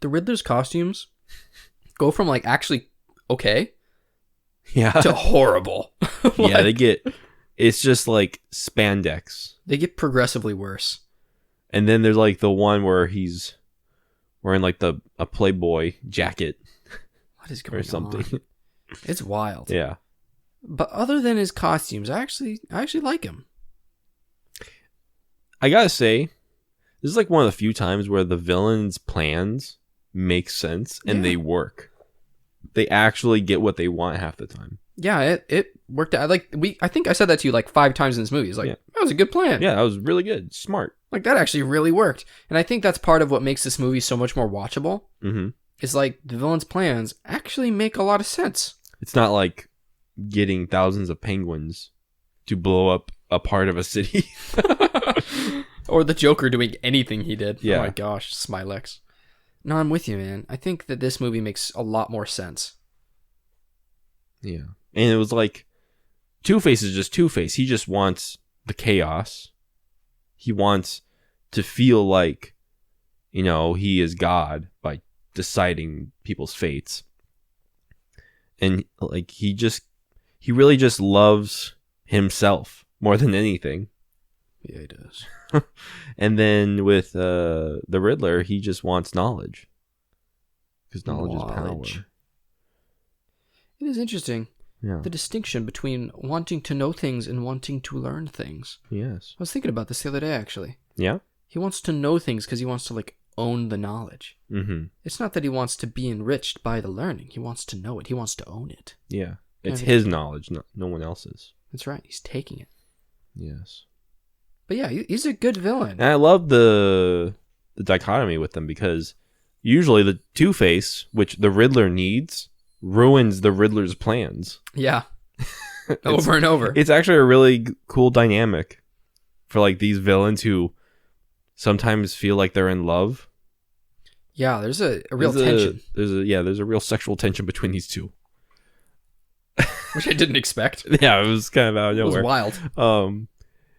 The Riddler's costumes go from like actually okay to horrible. Yeah, it's just like spandex. They get progressively worse. And then there's like the one where he's wearing like a Playboy jacket. What is going or something. on? It's wild. Yeah. But other than his costumes, I actually like him. I gotta say, this is like one of the few times where the villain's plans make sense and they work. They actually get what they want half the time. Yeah, it worked out. I think I said that to you like 5 times in this movie. It's like, that was a good plan. Yeah, that was really good. Smart. Like, that actually really worked. And I think that's part of what makes this movie so much more watchable. Mm-hmm. It's like the villain's plans actually make a lot of sense. It's not like getting thousands of penguins to blow up a part of a city. Or the Joker doing anything he did. Yeah. Oh my gosh, Smilex. No, I'm with you, man. I think that this movie makes a lot more sense. Yeah. And it was like, Two-Face is just Two-Face. He just wants the chaos. He wants to feel like, he is God by deciding people's fates. And like, he really just loves himself more than anything. Yeah, he does. And then with the Riddler, he just wants knowledge. Because knowledge is power. It is interesting. Yeah. The distinction between wanting to know things and wanting to learn things. Yes. I was thinking about this the other day, actually. Yeah? He wants to know things because he wants to, own the knowledge. Mm-hmm. It's not that he wants to be enriched by the learning. He wants to know it. He wants to own it. Yeah. It's his knowledge, no one else's. That's right. He's taking it. Yes. But yeah, he's a good villain. And I love the dichotomy with them because usually the Two-Face, which the Riddler needs, ruins the Riddler's plans. Yeah. Over and over. It's actually a really cool dynamic for like these villains who sometimes feel like they're in love. Yeah, there's a real tension. There's a real sexual tension between these two. Which I didn't expect. Yeah, it was kind of out of nowhere. It was wild.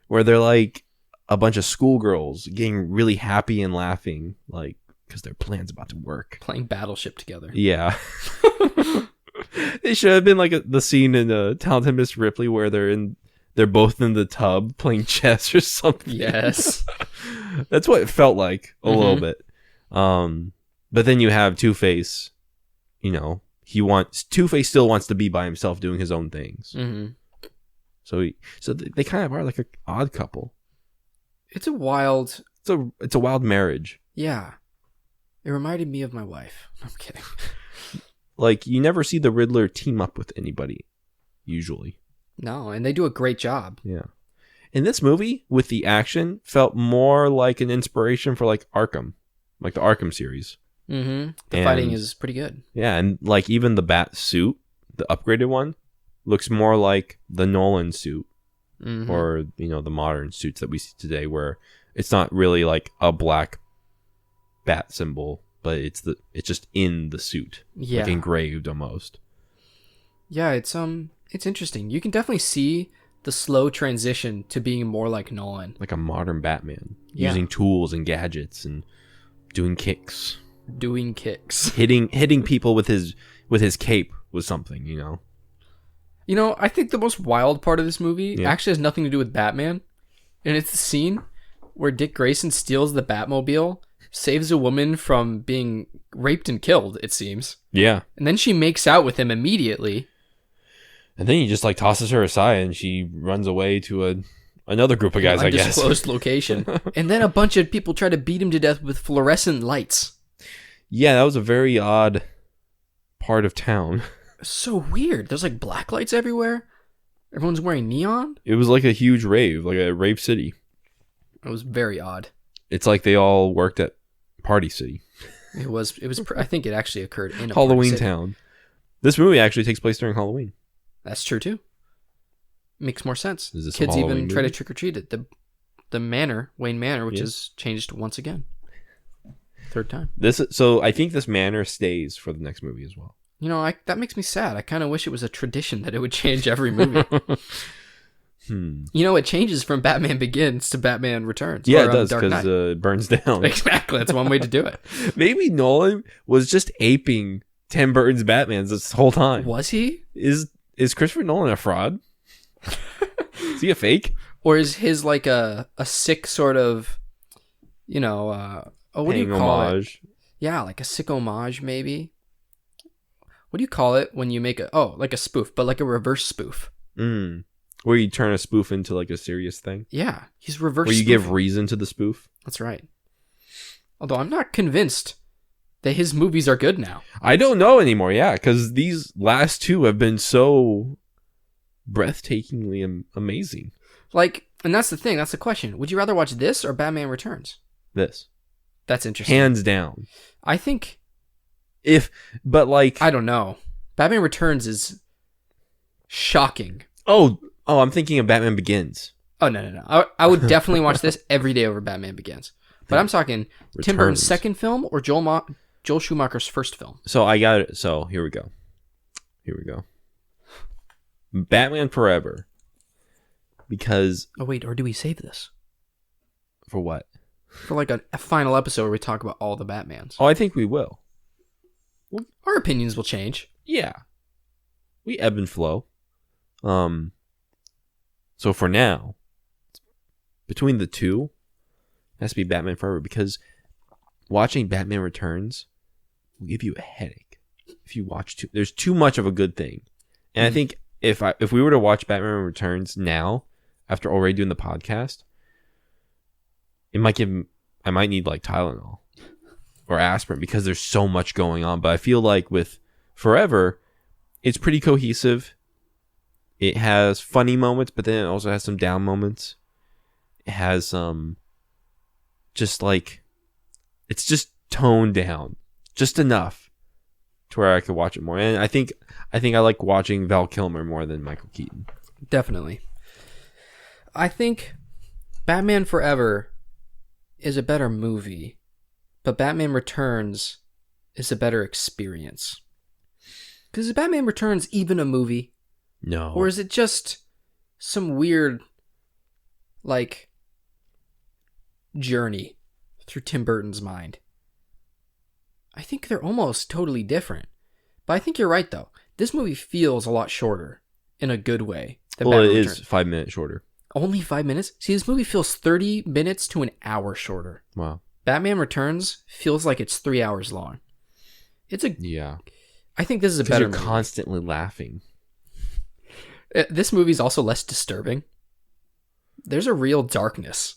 Where they're like a bunch of schoolgirls getting really happy and laughing, like because their plan's about to work. Playing Battleship together. Yeah. It should have been like the scene in Talented Miss Ripley where they're both in the tub playing chess or something. Yes. That's what it felt like a little bit. But then you have Two-Face, you know, Two-Face still wants to be by himself doing his own things. Mm-hmm. So they kind of are like an odd couple. It's a wild marriage. Yeah. It reminded me of my wife. I'm kidding. Like, you never see the Riddler team up with anybody, usually. No, and they do a great job. Yeah. In this movie, with the action, felt more like an inspiration for, like, Arkham. Like the Arkham series. Mm-hmm. The fighting is pretty good. Yeah, and, like, even the bat suit, the upgraded one, looks more like the Nolan suit. Mm-hmm. Or, you know, the modern suits that we see today, where it's not really, like, a black bat symbol, but it's just in the suit. Yeah. Like engraved almost. Yeah, it's interesting. You can definitely see the slow transition to being more like Nolan. Like a modern Batman. Yeah. Using tools and gadgets and doing kicks. Hitting people with his cape was something, you know. You know, I think the most wild part of this movie actually has nothing to do with Batman. And it's the scene where Dick Grayson steals the Batmobile, saves a woman from being raped and killed, it seems. Yeah. And then she makes out with him immediately. And then he just like tosses her aside and she runs away to another group of guys, I guess. Undisclosed location. And then a bunch of people try to beat him to death with fluorescent lights. Yeah, that was a very odd part of town. So weird. There's like black lights everywhere. Everyone's wearing neon. It was like a huge rave, like a rave city. It was very odd. It's like they all worked at Party City. It was. I think it actually occurred in a Halloween town. This movie actually takes place during Halloween. That's true too. Makes more sense. Is this Kids even try to trick or treat at the manor, Wayne Manor, which is changed once again. Third time. So I think this manor stays for the next movie as well. You know, that makes me sad. I kind of wish it was a tradition that it would change every movie. You know, it changes from Batman Begins to Batman Returns. Yeah, it does, because it burns down. Exactly. That's one way to do it. Maybe Nolan was just aping Tim Burton's Batmans this whole time. Was he? Is Christopher Nolan a fraud? Is he a fake? Or is his like a sick sort of, you know, what do you call homage? It? Yeah, like a sick homage maybe. What do you call it when you make like a spoof, but like a reverse spoof? Where you turn a spoof into like a serious thing? Yeah, he's reverse. Where you give reason to the spoof? That's right. Although I'm not convinced that his movies are good now. I don't know anymore, yeah, because these last two have been so breathtakingly amazing. Like, and that's the thing, that's the question. Would you rather watch this or Batman Returns? This. That's interesting. Hands down. I think... I don't know. Batman Returns is shocking. Oh, I'm thinking of Batman Begins. Oh, no. I would definitely watch this every day over Batman Begins. But I'm talking Returns. Tim Burton's second film or Joel Schumacher's first film? So I got it. So here we go. Batman Forever. Because... Oh, wait. Or do we save this? For what? For like a final episode where we talk about all the Batmans. Oh, I think we will. Our opinions will change. Yeah. We ebb and flow. So for now, between the two, it has to be Batman Forever, because watching Batman Returns will give you a headache. If you watch there's too much of a good thing. And I think if we were to watch Batman Returns now, after already doing the podcast, I might need like Tylenol or aspirin because there's so much going on. But I feel like with Forever, it's pretty cohesive. It has funny moments, but then it also has some down moments. It has just like, it's just toned down just enough to where I could watch it more. And I think I like watching Val Kilmer more than Michael Keaton. Definitely. I think Batman Forever is a better movie, but Batman Returns is a better experience. Because is Batman Returns even a movie? No. Or is it just some weird, like, journey through Tim Burton's mind? I think they're almost totally different. But I think you're right, though. This movie feels a lot shorter in a good way than Well, Batman it Returns. is 5 minutes shorter. Only 5 minutes? See, this movie feels 30 minutes to an hour shorter. Wow. Batman Returns feels like it's 3 hours long. Yeah. I think this is a Because better you're movie. constantly laughing. This movie's also less disturbing. There's a real darkness.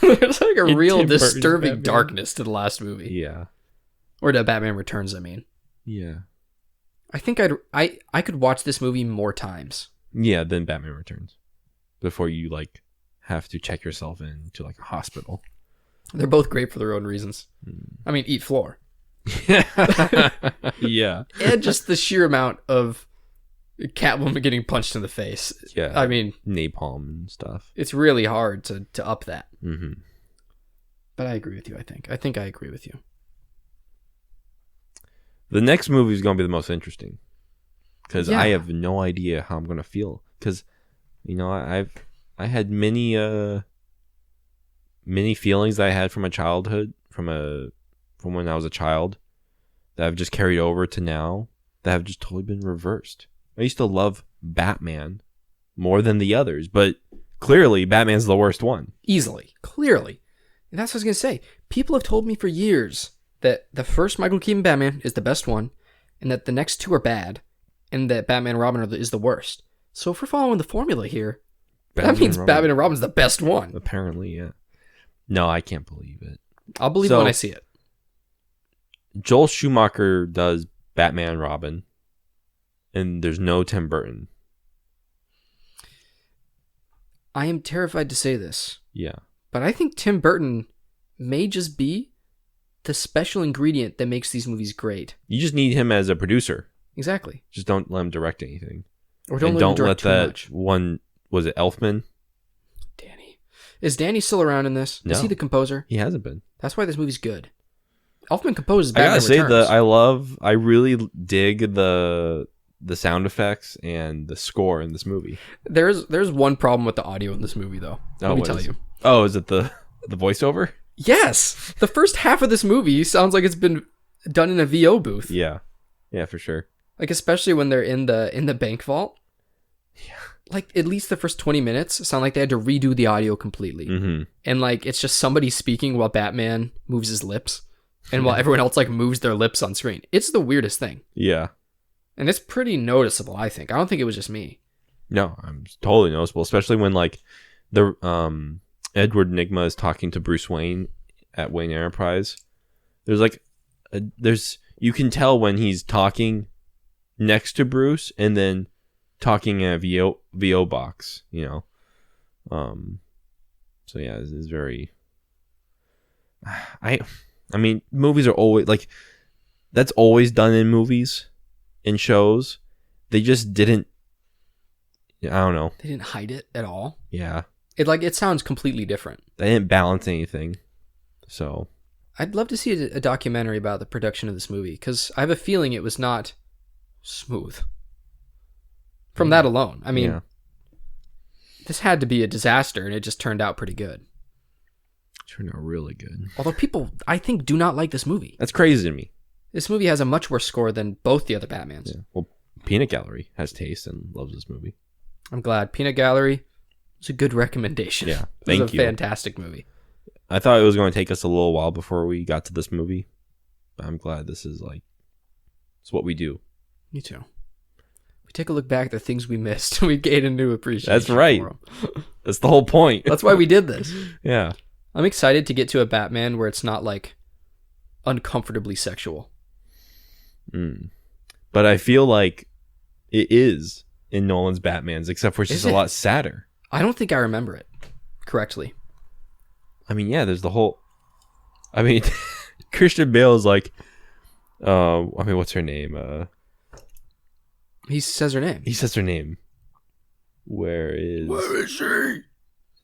There's like a In real Tim Burton's disturbing Batman. darkness to the last movie. Yeah. Or to Batman Returns, I mean. Yeah. I think I could watch this movie more times. Yeah, then Batman Returns. Before you, like, have to check yourself into, like, a hospital. They're both great for their own reasons. I mean, eat floor. Yeah. And just the sheer amount of Catwoman getting punched in the face. Yeah. I mean, napalm and stuff. it's really hard to up that. Mm-hmm. But I agree with you, I think. I think I agree with you. The next movie is going to be the most interesting. Because Yeah. I have no idea how I'm going to feel. Because, you know, I had many feelings that I had from my childhood, from when I was a child, that have just carried over to now, that have just totally been reversed. I used to love Batman more than the others, but clearly Batman's the worst one. Easily. Clearly. And that's what I was going to say. People have told me for years that the first Michael Keaton Batman is the best one, and that the next two are bad, and that Batman and Robin is the worst. So if we're following the formula here, that means Batman and Robin's the best one. Apparently, yeah. No, I can't believe it. I'll believe it when I see it. Joel Schumacher does Batman and Robin, and there's no Tim Burton. I am terrified to say this, Yeah. but I think Tim Burton may just be the special ingredient that makes these movies great. You just need him as a producer. Exactly. Just don't let him direct anything. Or don't And let don't him direct let that too much. one, was it Elfman? Danny. Is Danny still around in this? No. Is he the composer? He hasn't been. That's why this movie's good. Elfman composes I Batman gotta say Returns. I really dig the sound effects and the score in this movie. There's one problem with the audio in this movie, though. Let me what tell is you. it? Oh, is it the voiceover? Yes! The first half of this movie sounds like it's been done in a VO booth. Yeah. Yeah, for sure. Like, especially when they're in the bank vault. Yeah. Like, at least the first 20 minutes sound like they had to redo the audio completely. Mm-hmm. And, like, it's just somebody speaking while Batman moves his lips. And while everyone else, like, moves their lips on screen. It's the weirdest thing. Yeah. And it's pretty noticeable, I think. I don't think it was just me. No, I'm totally noticeable, especially when, like, the Edward Nygma is talking to Bruce Wayne at Wayne Enterprise. There's like you can tell when he's talking next to Bruce and then talking in a VO box, you know. So yeah, it's very. I mean, movies are always like, that's always done in movies, in shows. They just didn't. I don't know. They didn't hide it at all. Yeah. It sounds completely different. They didn't balance anything. So I'd love to see a documentary about the production of this movie, because I have a feeling it was not smooth. From that alone. I mean, this had to be a disaster, and it just turned out pretty good. Turned out really good. Although people, I think, do not like this movie. That's crazy to me. This movie has a much worse score than both the other Batmans. Yeah. Well, Peanut Gallery has taste and loves this movie. I'm glad. Peanut Gallery was a good recommendation. Yeah, It was thank a you. fantastic movie. I thought it was going to take us a little while before we got to this movie, but I'm glad this is like, it's what we do. Me too. We take a look back at the things we missed. We gain a new appreciation. That's right. for 'em. That's the whole point. That's why we did this. Yeah. I'm excited to get to a Batman where it's not like uncomfortably sexual. But I feel like it is in Nolan's Batmans, except for it's just Is a it? lot sadder. I don't think I remember it correctly. I mean, yeah, there's the whole. I mean, Christian Bale is like, I mean, what's her name? He says her name. He says her name. Where is she?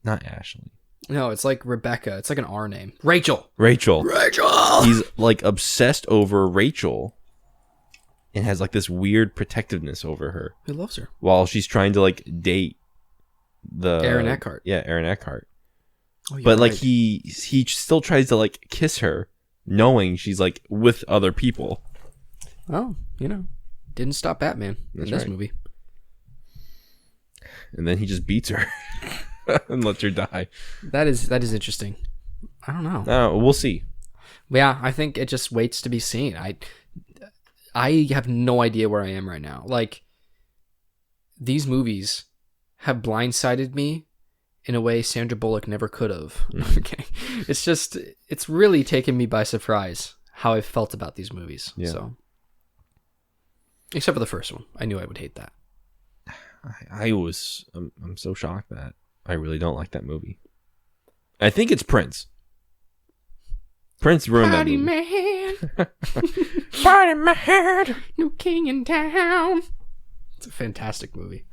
not Ashley? No, it's like Rebecca. It's like an R name. Rachel. Rachel. Rachel! He's like obsessed over Rachel, and has like this weird protectiveness over her Who loves her? while she's trying to like date the Aaron Eckhart. Yeah, Aaron Eckhart. Oh, you're But like right. he still tries to like kiss her knowing she's like with other people. Oh, didn't stop Batman in this movie. And then he just beats her and lets her die. That is interesting. I don't know. We'll see. Yeah, I think it just waits to be seen. I have no idea where I am right now. Like, these movies have blindsided me in a way Sandra Bullock never could have. Okay, it's really taken me by surprise how I felt about these movies. Yeah. So, except for the first one, I knew I would hate that. I'm so shocked that I really don't like that movie. I think it's Prince. Prince ruined that movie. Man. Party man. New king in town. It's a fantastic movie.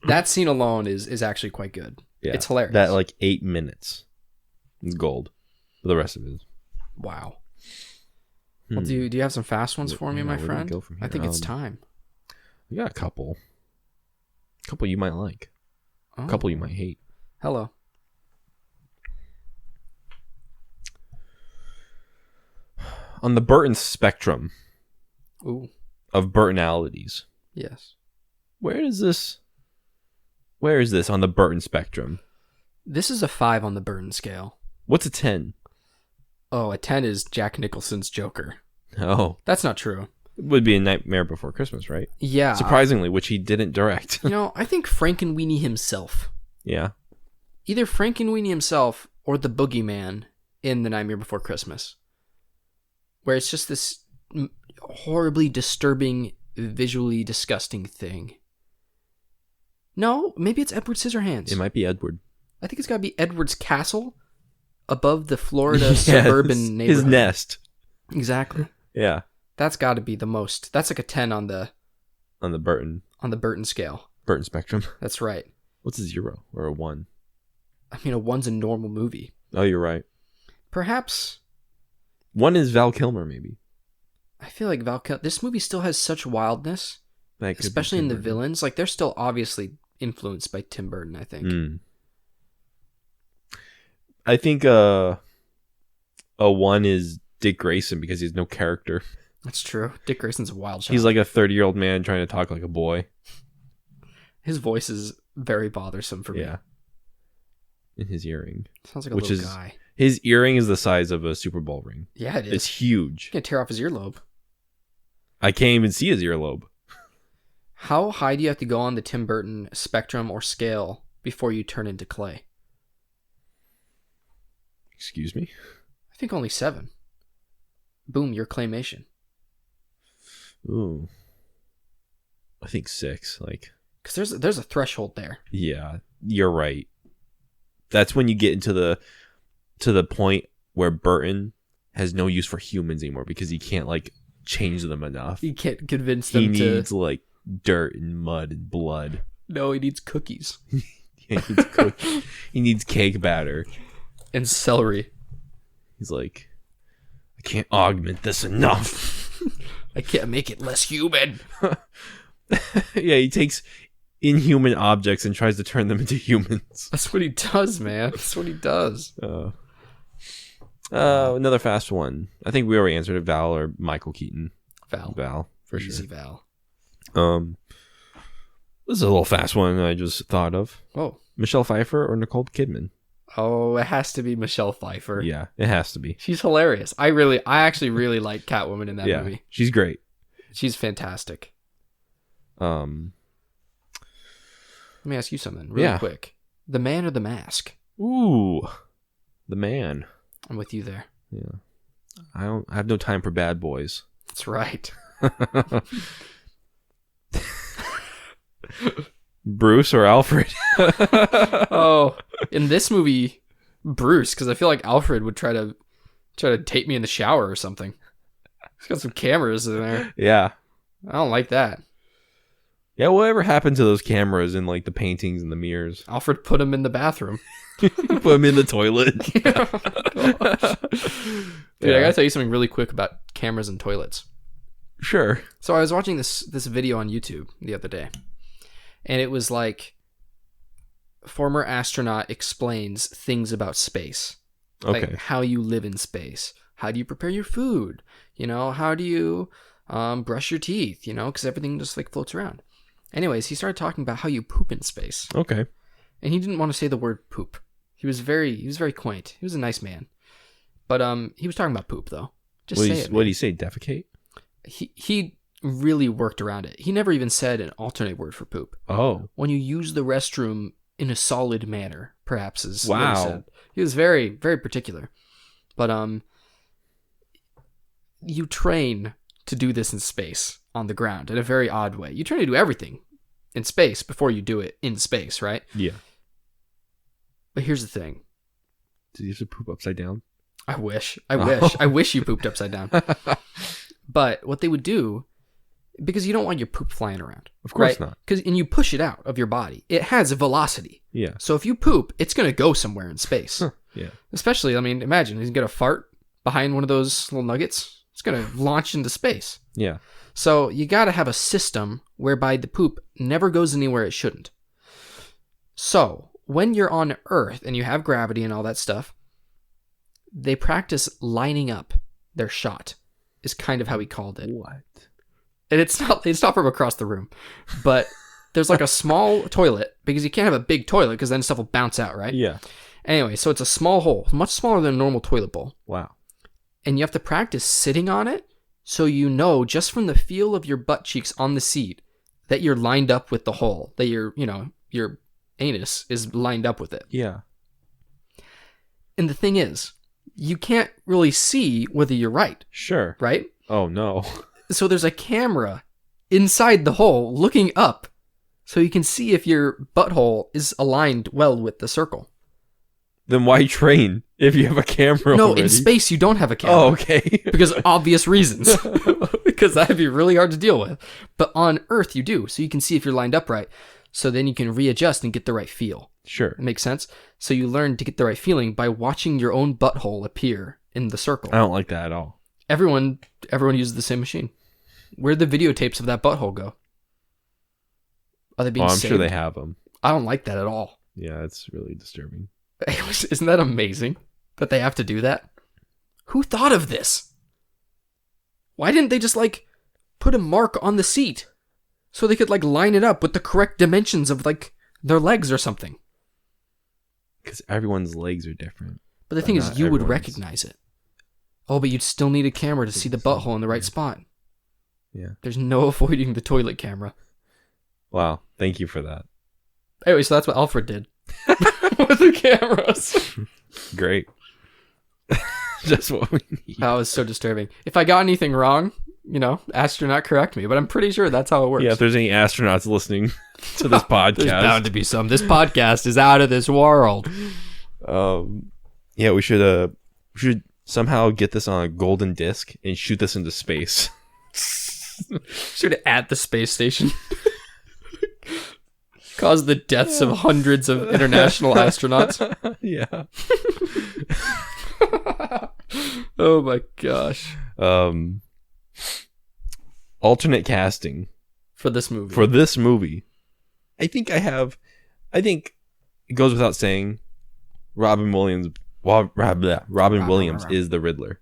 That scene alone is actually quite good. Yeah, it's hilarious. That like 8 minutes is gold. But the rest of it is wow. Well, do you have some fast ones for me, my friend? I think it's time. We got a couple. A couple you might like. A couple you might hate. Hello. On the Burton spectrum of Burtonalities. Yes. Where is this on the Burton spectrum? This is a 5 on the Burton scale. What's a 10? Oh, a 10 is Jack Nicholson's Joker. Oh. That's not true. It would be A Nightmare Before Christmas, right? Yeah. Surprisingly, which he didn't direct. I think Frankenweenie himself. Yeah. Either Frankenweenie himself or the Boogeyman in The Nightmare Before Christmas. Where it's just this horribly disturbing, visually disgusting thing. No, maybe it's Edward Scissorhands. It might be Edward. I think it's got to be Edward's castle above the Florida suburban neighborhood. His nest. Exactly. Yeah. That's got to be the most. That's like a 10 on the Burton scale. Burton spectrum. That's right. What's a 0 or a 1? I mean, a 1's a normal movie. Oh, you're right. Perhaps 1 is Val Kilmer, maybe. I feel like this movie still has such wildness, especially in the villains. Like, they're still obviously influenced by Tim Burton, I think. I think a 1 is Dick Grayson because he has no character. That's true. Dick Grayson's a wild child. He's like a 30-year-old man trying to talk like a boy. His voice is very bothersome for me. Yeah. In his earring. Sounds like a little guy. His earring is the size of a Super Bowl ring. Yeah, it is. It's huge. You can tear off his earlobe. I can't even see his earlobe. How high do you have to go on the Tim Burton spectrum or scale before you turn into clay? Excuse me? I think only 7. Boom, you're claymation. Ooh. I think 6. Because there's a threshold there. Yeah, you're right. That's when you get into the point where Burton has no use for humans anymore because he can't change them enough. He can't convince them He needs dirt and mud and blood. No, he needs cookies. Yeah, he needs cookies. He needs cake batter. And celery. He's like, I can't augment this enough. I can't make it less human. Yeah, he takes inhuman objects and tries to turn them into humans. That's what he does, man. That's what he does. Another fast one. I think we already answered it. Val or Michael Keaton. Val, for sure. Easy Val. This is a little fast one I just thought of. Oh. Michelle Pfeiffer or Nicole Kidman? Oh, it has to be Michelle Pfeiffer. Yeah, it has to be. She's hilarious. I actually really like Catwoman in that movie. She's great. She's fantastic. Let me ask you something really quick. The Man or the Mask? Ooh, The Man. I'm with you there. Yeah. I have no time for bad boys. That's right. Bruce or Alfred? Oh, in this movie, Bruce, because I feel like Alfred would try to tape me in the shower or something. He's got some cameras in there. Yeah. I don't like that. Yeah, whatever happened to those cameras in the paintings and the mirrors? Alfred put them in the bathroom. Put them in the toilet. Dude, I gotta tell you something really quick about cameras and toilets. Sure. So I was watching this video on YouTube the other day, and it was like, former astronaut explains things about space. Okay. Like how you live in space. How do you prepare your food? You know, how do you brush your teeth? You know, because everything just like floats around. Anyways, he started talking about how you poop in space. Okay. And he didn't want to say the word poop. He was very quaint. He was a nice man. But he was talking about poop though. Just say it. What did he say? Defecate? He really worked around it. He never even said an alternate word for poop. Oh. When you use the restroom in a solid manner, perhaps is what he Wow. said. He was very, very particular. But you train to do this in space on the ground in a very odd way. You train to do everything in space before you do it in space, right? Yeah. But here's the thing. Did you have to poop upside down? I wish you pooped upside down. But what they would do, because you don't want your poop flying around. Of course right? not. And you push it out of your body. It has a velocity. Yeah. So if you poop, it's going to go somewhere in space. Huh. Yeah. Especially, I mean, imagine you get a fart behind one of those little nuggets. It's going to launch into space. Yeah. So you got to have a system whereby the poop never goes anywhere it shouldn't. So when you're on Earth and you have gravity and all that stuff, they practice lining up their shot, is kind of how he called it. What? And it's not from across the room, but there's like a small toilet, because you can't have a big toilet because then stuff will bounce out, right? Yeah. Anyway, so it's a small hole, much smaller than a normal toilet bowl. Wow. And you have to practice sitting on it so you know just from the feel of your butt cheeks on the seat that you're lined up with the hole, that your anus is lined up with it. Yeah. And the thing is, you can't really see whether you're right, Sure. right? Oh, no. So there's a camera inside the hole looking up so you can see if your butthole is aligned well with the circle. Then why train if you have a camera No, already? in space you don't have a camera. Oh, okay. Because obvious reasons. Because that'd be really hard to deal with. But on Earth you do, so you can see if you're lined up right. So then you can readjust and get the right feel. Sure. It makes sense? So you learn to get the right feeling by watching your own butthole appear in the circle. I don't like that at all. Everyone uses the same machine. Where'd the videotapes of that butthole go? Are they being I'm saved? sure they have them. I don't like that at all. Yeah, it's really disturbing. Isn't that amazing that they have to do that? Who thought of this? Why didn't they just put a mark on the seat so they could line it up with the correct dimensions of their legs or something? Because everyone's legs are different. But the thing is, you would everyone's. recognize it. Oh, but you'd still need a camera to see the butthole in the right spot. Yeah. There's no avoiding the toilet camera. Wow. Thank you for that. Anyway, so that's what Alfred did with the cameras. Great. Just what we need. That was so disturbing. If I got anything wrong, astronaut correct me, but I'm pretty sure that's how it works. Yeah, if there's any astronauts listening to this podcast. There's bound to be some. This podcast is out of this world. Yeah, we should somehow get this on a golden disc and shoot this into space. Should have at the space station. Cause the deaths of hundreds of international astronauts. Yeah. Oh my gosh. Alternate casting For this movie. I think it goes without saying Robin Williams is the Riddler.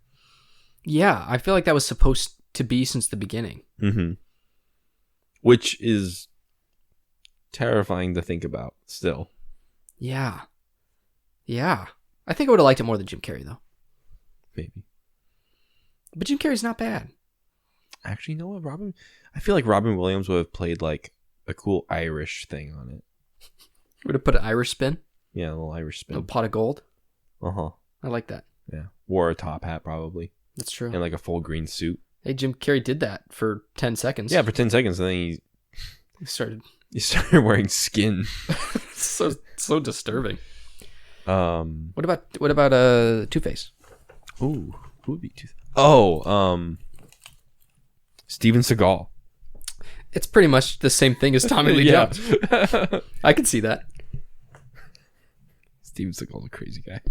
Yeah, I feel like that was supposed to be since the beginning. Mm-hmm. Which is terrifying to think about still. Yeah. I think I would have liked it more than Jim Carrey, though. Maybe. But Jim Carrey's not bad. Actually, you know what? I feel like Robin Williams would have played a cool Irish thing on it. Would have put an Irish spin? Yeah, a little Irish spin. A pot of gold? Uh-huh. I like that. Yeah. Wore a top hat probably. That's true. And a full green suit. Hey, Jim Carrey did that for 10 seconds. Yeah, for 10 seconds, and then he started wearing skin. so disturbing. What What about Two-Face? Ooh, who would be Two-Face? Oh, Steven Seagal. It's pretty much the same thing as Tommy Lee Jones. I can see that. Steven Seagal's a crazy guy.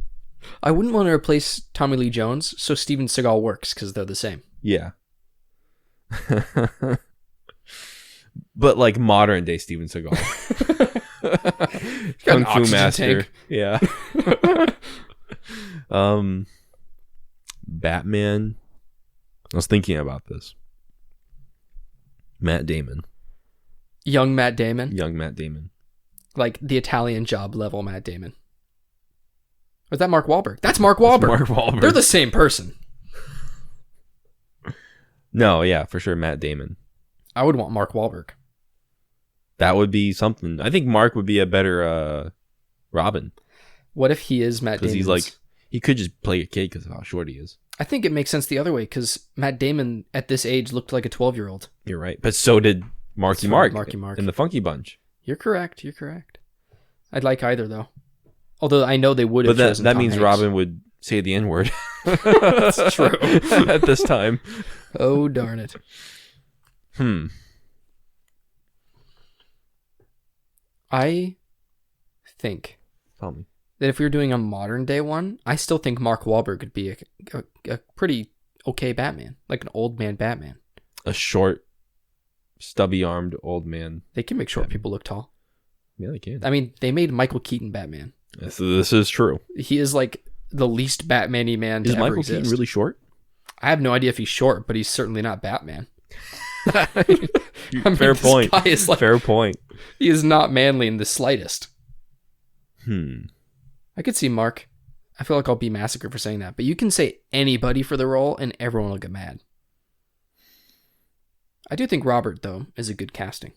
I wouldn't want to replace Tommy Lee Jones, so Steven Seagal works because they're the same. Yeah. But modern day Steven Seagal. Got an Kung Fu oxygen master. tank. Yeah. Batman. I was thinking about this. Matt Damon. Young Matt Damon. Young Matt Damon. Like the Italian Job level Matt Damon. Or is that Mark Wahlberg? That's Mark Wahlberg. Mark Wahlberg. They're the same person. No, yeah, for sure, Matt Damon. I would want Mark Wahlberg. That would be something. I think Mark would be a better Robin. What if he is Matt Damon? Because he's like, he could just play a kid because of how short he is. I think it makes sense the other way because Matt Damon at this age looked like a 12-year-old. You're right. But so did Marky Mark in the Funky Bunch. You're correct. I'd like either, though. Although I know they would have chosen that Tom means Hanks. Robin would say the N-word. That's true. At this time. Oh, darn it. I think Tell me. that if we were doing a modern day one, I still think Mark Wahlberg could be a pretty okay Batman. Like an old man Batman. A short, stubby-armed old man. They can make short people look tall. Yeah, they can. I mean, they made Michael Keaton Batman. This is true. He is like the least Batman-y man to Is ever Michael exist. Keaton really short? I have no idea if he's short, but he's certainly not Batman. Fair point. Guy is like, Fair point. he is not manly in the slightest. I could see Mark. I feel like I'll be massacred for saying that, but you can say anybody for the role and everyone will get mad. I do think Robert, though, is a good casting.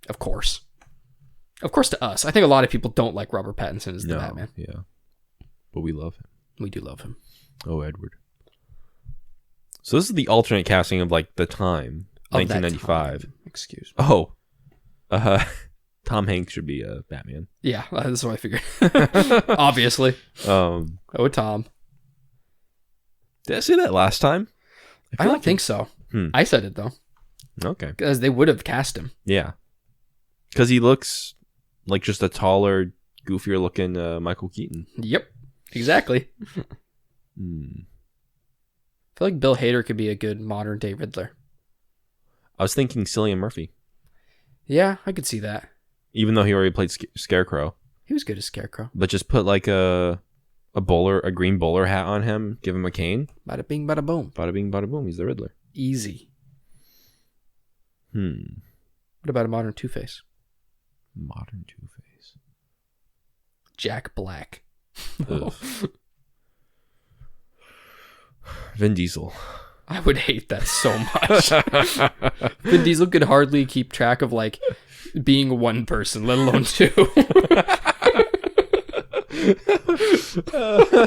Of course. Of course to us. I think a lot of people don't like Robert Pattinson as the Batman. Yeah. But we love him. We do love him. Oh, Edward. So this is the alternate casting of like the time. Of 1995. Time. Excuse me. Oh. Tom Hanks should be a Batman. Yeah, that's what I figured. Obviously. Oh, Tom. Did I say that last time? I don't think so. I said it, though. Okay. Because they would have cast him. Yeah. Because he looks like just a taller, goofier looking Michael Keaton. Yep. Exactly. I feel like Bill Hader could be a good modern day Riddler. I was thinking Cillian Murphy. Yeah, I could see that. Even though he already played Scarecrow. He was good as Scarecrow. But just put like a green bowler hat on him, give him a cane. Bada bing, bada boom. Bada bing, bada boom. He's the Riddler. Easy. What about a modern Two-Face? Modern Two-Face. Jack Black. Vin Diesel. I would hate that so much. Vin Diesel could hardly keep track of like being one person, let alone two.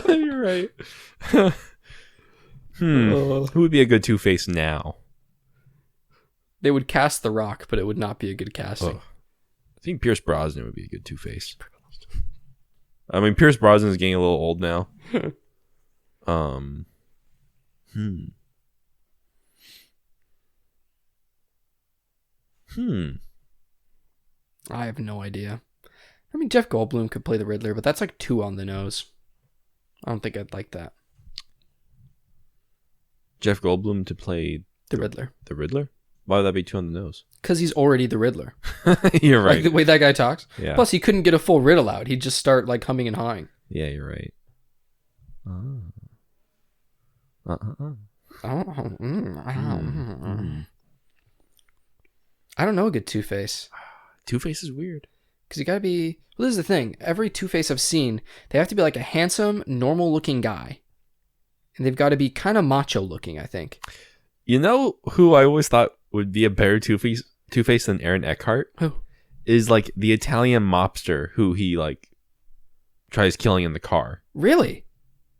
You're right. Who would be a good Two-Face now? They would cast The Rock, but it would not be a good casting. I think Pierce Brosnan would be a good Two-Face. I mean, Pierce Brosnan is getting a little old now. I have no idea. I mean, Jeff Goldblum could play the Riddler, but that's like too on the nose. I don't think I'd like that. Jeff Goldblum to play the Riddler. The Riddler? Why would that be too on the nose? Because he's already the Riddler. You're right. Like the way that guy talks. Yeah. Plus, he couldn't get a full riddle out. He'd just start like humming and hawing. Yeah, you're right. I don't know a good Two-Face. Two-Face is weird. Because you gotta be... Well, this is the thing. Every Two-Face I've seen, they have to be like a handsome, normal-looking guy. And they've got to be kind of macho-looking, I think. You know who I always thought would be a better Two-Face than Aaron Eckhart? Who? Is like the Italian mobster who he like tries killing in the car. Really?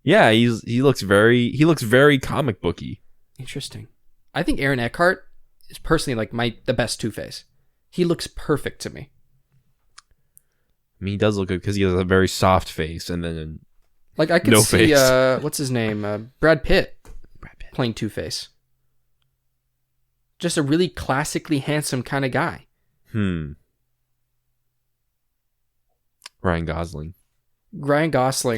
Yeah, he looks very comic booky. Interesting. I think Aaron Eckhart is personally like the best Two-Face. He looks perfect to me. I mean, he does look good because he has a very soft face and then like I could no see face. What's his name? Brad Pitt playing Two-Face. Just a really classically handsome kind of guy. Ryan Gosling.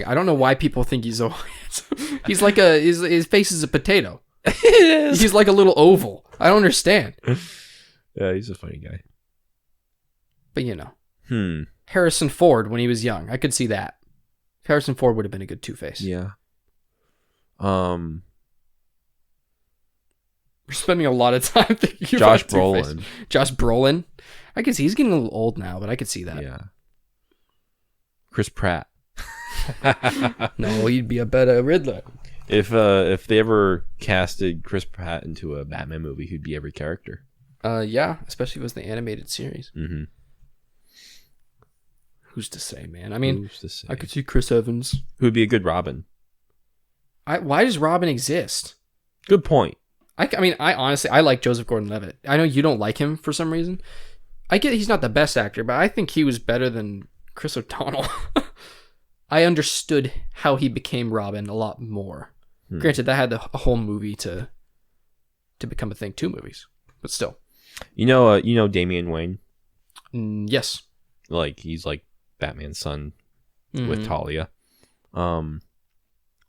I don't know why people think he's so handsome. He's like his face is a potato. It is. He's like a little oval. I don't understand. Yeah, he's a funny guy. But you know. Harrison Ford when he was young. I could see that. Harrison Ford would have been a good Two-Face. Yeah. Um, We're spending a lot of time thinking Josh about Two-Face. Brolin. Josh Brolin. I can see he's getting a little old now, but I could see that. Yeah. Chris Pratt. No, he'd be a better Riddler. If they ever casted Chris Pratt into a Batman movie, he'd be every character. Yeah, especially if it was the animated series. Mm-hmm. Who's to say, man? I mean, Who's to say? I could see Chris Evans. Who would be a good Robin? Why does Robin exist? Good point. I mean, I honestly, I like Joseph Gordon-Levitt. I know you don't like him for some reason. I get he's not the best actor, but I think he was better than Chris O'Donnell. I understood how he became Robin a lot more. Granted, that had a whole movie to become a thing, 2 movies, but still. You know Damian Wayne? Yes. Like, he's like Batman's son Mm-hmm. with Talia. I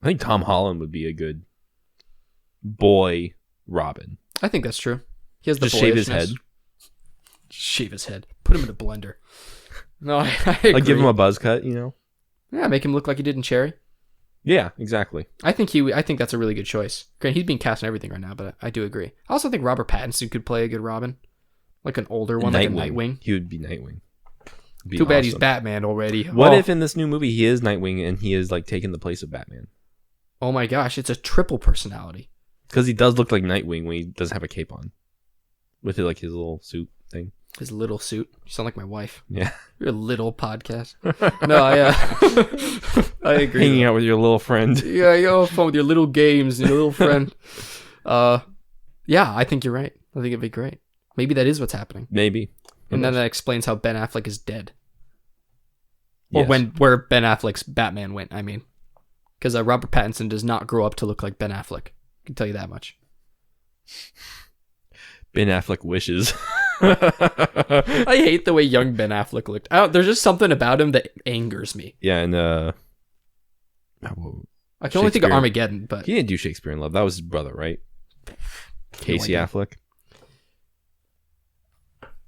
think Tom Holland would be a good boy Robin. I think that's true. He has the Just shave his boyishness. head. Shave his head. Put him in a blender. No, I agree. Like, give him a buzz cut, you know? Yeah, make him look like he did in Cherry. Yeah, exactly. I think that's a really good choice. Granted, he's being cast in everything right now, but I do agree. I also think Robert Pattinson could play a good Robin. Like an older one, like a Nightwing. He would be Nightwing. Be Too bad he's awesome. Batman already. What if in this new movie he is Nightwing and he is like taking the place of Batman? Oh my gosh, it's a triple personality. Because he does look like Nightwing when he doesn't have a cape on. With like his little suit thing. His little suit. You sound like my wife. Yeah. You're a little podcast. No, I agree. Hanging out with your little friend. Yeah, you have fun with your little games and your little friend. Yeah, I think you're right. I think it'd be great. Maybe that is what's happening. Maybe. And then that explains how Ben Affleck is dead. Or Yes. where Ben Affleck's Batman went, I mean. Because Robert Pattinson does not grow up to look like Ben Affleck. I can tell you that much. Ben Affleck wishes. I hate the way young Ben Affleck looked. There's just something about him that angers me. Yeah, and I can only think of Shakespeare. Armageddon, but he didn't do Shakespeare in Love. That was his brother, right? Casey idea. Affleck.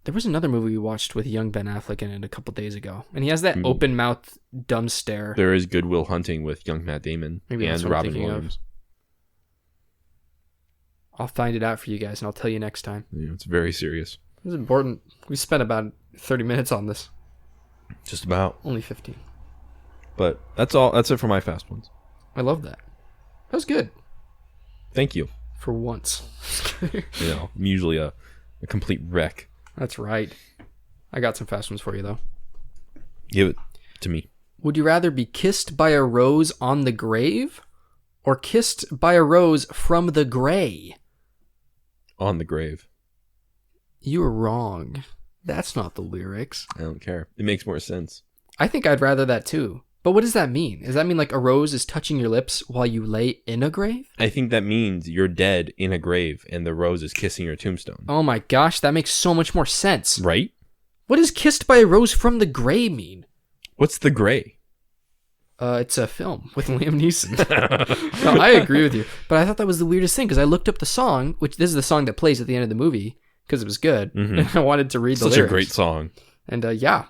there was another movie we watched with young Ben Affleck in it a couple days ago, and he has that open mouth, dumb stare. There is Good Will Hunting with young Matt Damon Maybe and that's what I'm Robin thinking of. Williams. I'll find it out for you guys, and I'll tell you next time. Yeah, it's very serious. This is important. We spent about 30 minutes on this. Just about. Only 15. But that's all. That's it for my fast ones. I love that. That was good. Thank you. For once. I'm usually a complete wreck. That's right. I got some fast ones for you, though. Give it to me. Would you rather be kissed by a rose on the grave or kissed by a rose from the gray? On the grave. You were wrong. That's not the lyrics. I don't care. It makes more sense. I think I'd rather that too. But what does that mean? Does that mean like a rose is touching your lips while you lay in a grave? I think that means you're dead in a grave and the rose is kissing your tombstone. Oh my gosh, that makes so much more sense. Right? What does kissed by a rose from the gray mean? What's the gray? It's a film with Liam Neeson. No, I agree with you. But I thought that was the weirdest thing because I looked up the song, which this is the song that plays at the end of the movie because it was good. Mhm. And I wanted to read the Such lyrics. a great song. And yeah,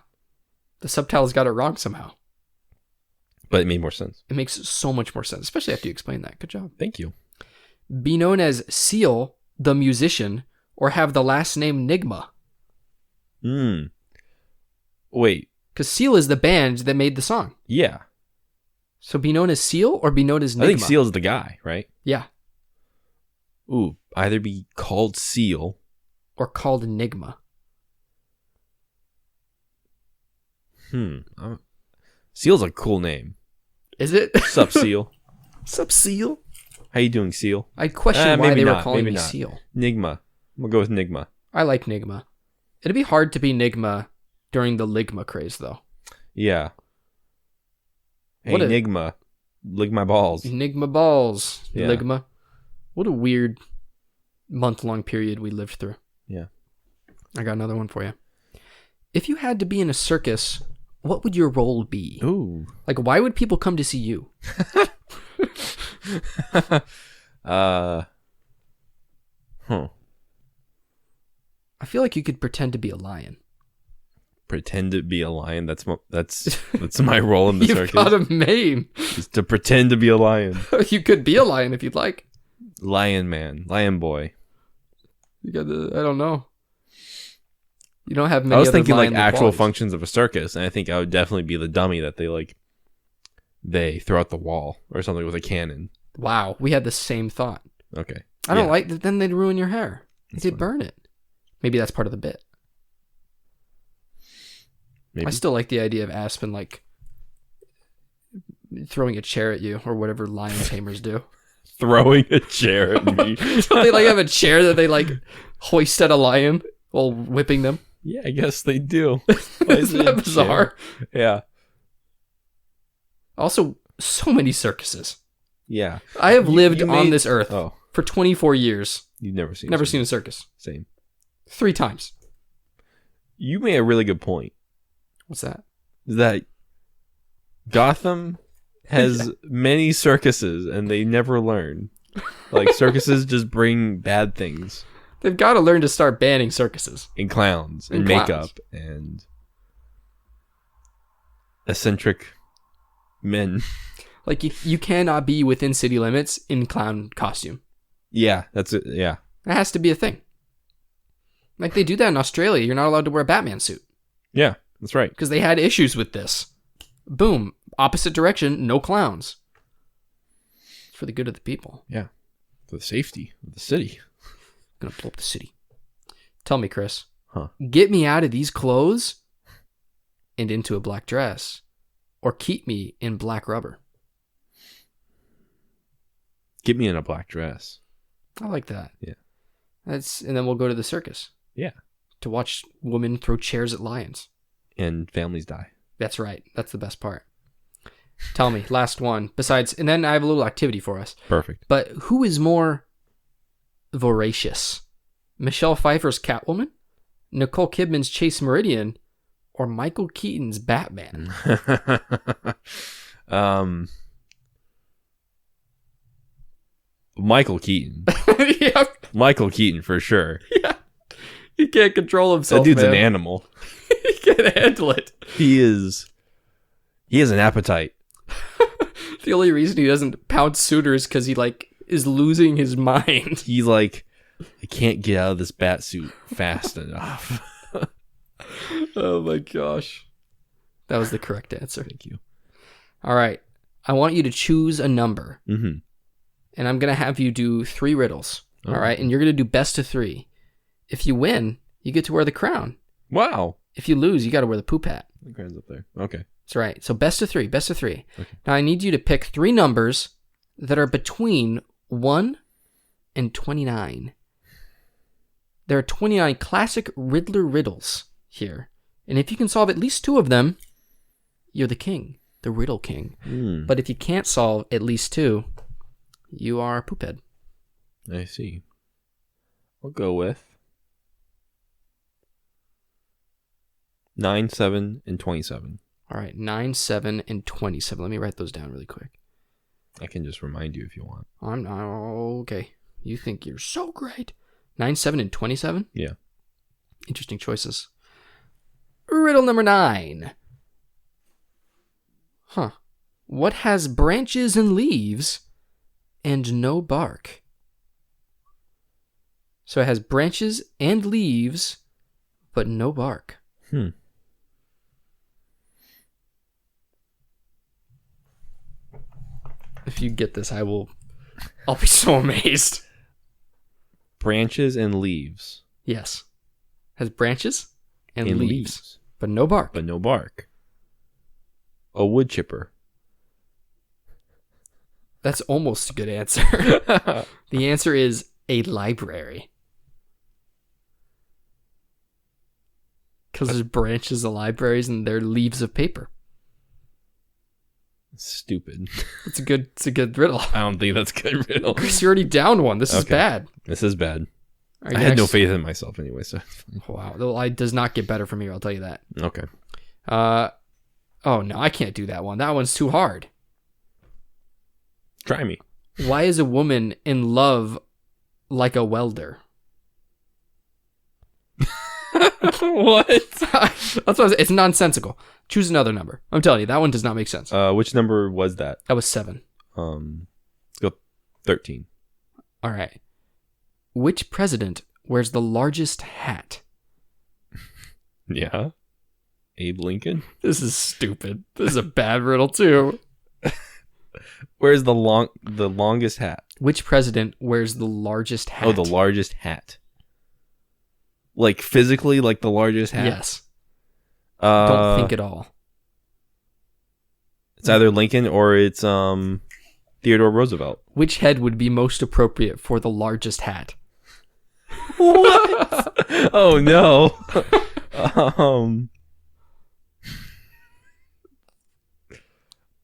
the subtitles got it wrong somehow. But it made more sense. It makes so much more sense, especially after you explain that. Good job. Thank you. Be known as Seal, the musician, or have the last name Nigma. Wait. Because Seal is the band that made the song. Yeah. So be known as Seal or be known as Nigma? I think Seal's the guy, right? Yeah. Ooh, either be called Seal. Or called Nigma. Seal's a cool name. Is it? Sup, Seal? Sup, Seal? How you doing, Seal? I'd question why maybe they were not, calling maybe me not. Seal. Nigma. We'll go with Nigma. I like Nigma. It'd be hard to be Nigma during the Ligma craze, though. Yeah. Hey, What a- Nigma. Lick my balls. Nigma balls. Yeah. Ligma. What a weird month-long period we lived through. Yeah. I got another one for you. If you had to be in a circus, what would your role be? Ooh. Like, why would people come to see you? Huh. I feel like you could pretend to be a lion. pretend to be a lion. That's my role in the You've circus. got a name. Is to pretend to be a lion. You could be a lion if you'd like. Lion man, lion boy. You got I don't know. You don't have many. I was other thinking like lion actual qualities. functions of a circus, and I think I would definitely be the dummy that they throw out the wall or something with a cannon. Wow, we had the same thought. Okay. I don't like that. Then they'd ruin your hair. They'd burn it. Maybe that's part of the bit. Maybe. I still like the idea of Aspen like throwing a chair at you or whatever lion tamers do. Throwing a chair at me. They like have a chair that they like hoist at a lion while whipping them. Yeah, I guess they do. Isn't that bizarre? Yeah. Also, so many circuses. Yeah. I have lived on this earth Oh, for 24 years. you've never seen Never seen a circus. Same. 3 times. You made a really good point. What's that? That Gotham has many circuses and they never learn. Like circuses just bring bad things. They've got to learn to start banning circuses. And clowns and And makeup clowns. and eccentric men. Like, you cannot be within city limits in clown costume. Yeah, that's it. Yeah. That has to be a thing. Like, they do that in Australia. You're not allowed to wear a Batman suit. Yeah, that's right. Because they had issues with this. Boom. Opposite direction, no clowns. It's for the good of the people. Yeah. For the safety of the city. I'm gonna blow up the city. Tell me, Chris. Huh. Get me out of these clothes and into a black dress. Or keep me in black rubber. Get me in a black dress. I like that. Yeah. And then we'll go to the circus. Yeah. To watch women throw chairs at lions. And families die. That's right. That's the best part. Tell me, last one. Besides, and then I have a little activity for us. Perfect. But who is more voracious? Michelle Pfeiffer's Catwoman? Nicole Kidman's Chase Meridian? Or Michael Keaton's Batman? Michael Keaton. Yeah. Michael Keaton for sure. Yeah. He can't control himself. That dude's man. an animal. He can't handle it. He has an appetite. The only reason he doesn't pound suitors because he is losing his mind. He's like, I can't get out of this bat suit fast enough. Oh my gosh. That was the correct answer. Thank you. All right. I want you to choose a number. Mm-hmm. And I'm going to have you do 3 riddles. Oh. All right. And you're going to do best of 3. If you win, you get to wear the crown. Wow. If you lose, you got to wear the poop hat. The crown's up there. Okay. That's right. So best of 3. Best of 3. Okay. Now I need you to pick 3 numbers that are between 1 and 29. There are 29 classic Riddler riddles here. And if you can solve at least 2 of them, you're the king. The riddle king. Mm, But if you can't solve at least 2, you are a poophead. I see. I'll go with 9, 7, and 27. All right, 9, 7, and 27. Let me write those down really quick. I can just remind you if you want. I'm not okay. You think you're so great. 9, 7, and 27? Yeah. Interesting choices. Riddle number 9. Huh. What has branches and leaves and no bark? So it has branches and leaves, but no bark. If you get this, I'll be so amazed. Branches and leaves. Yes. Has branches and And leaves, but no bark. But no bark. A wood chipper. That's almost a good answer. The answer is a library. Because there's branches of libraries and they're leaves of paper. Stupid. It's a good riddle. I don't think that's good riddle. Chris, you already downed one. This is Okay. bad. This is bad. All right, I had no next. faith in myself anyway, so it's fine. Wow, the lie does not get better from here. I'll tell you that. Okay. Oh no, I can't do that one. That one's too hard. Try me. Why is a woman in love like a welder? What? That's what it's nonsensical. Choose another number. I'm telling you, that one does not make sense. Which number was that? That was 7. Let's go 13. All right. Which president wears the largest hat? Yeah. Abe Lincoln. This is stupid. This is a bad riddle too. Where's the longest hat? Which president wears the largest hat? Oh, the largest hat. Like physically, like the largest hat? Yes. Don't think at all. It's either Lincoln or it's Theodore Roosevelt. Which head would be most appropriate for the largest hat? What? Oh no.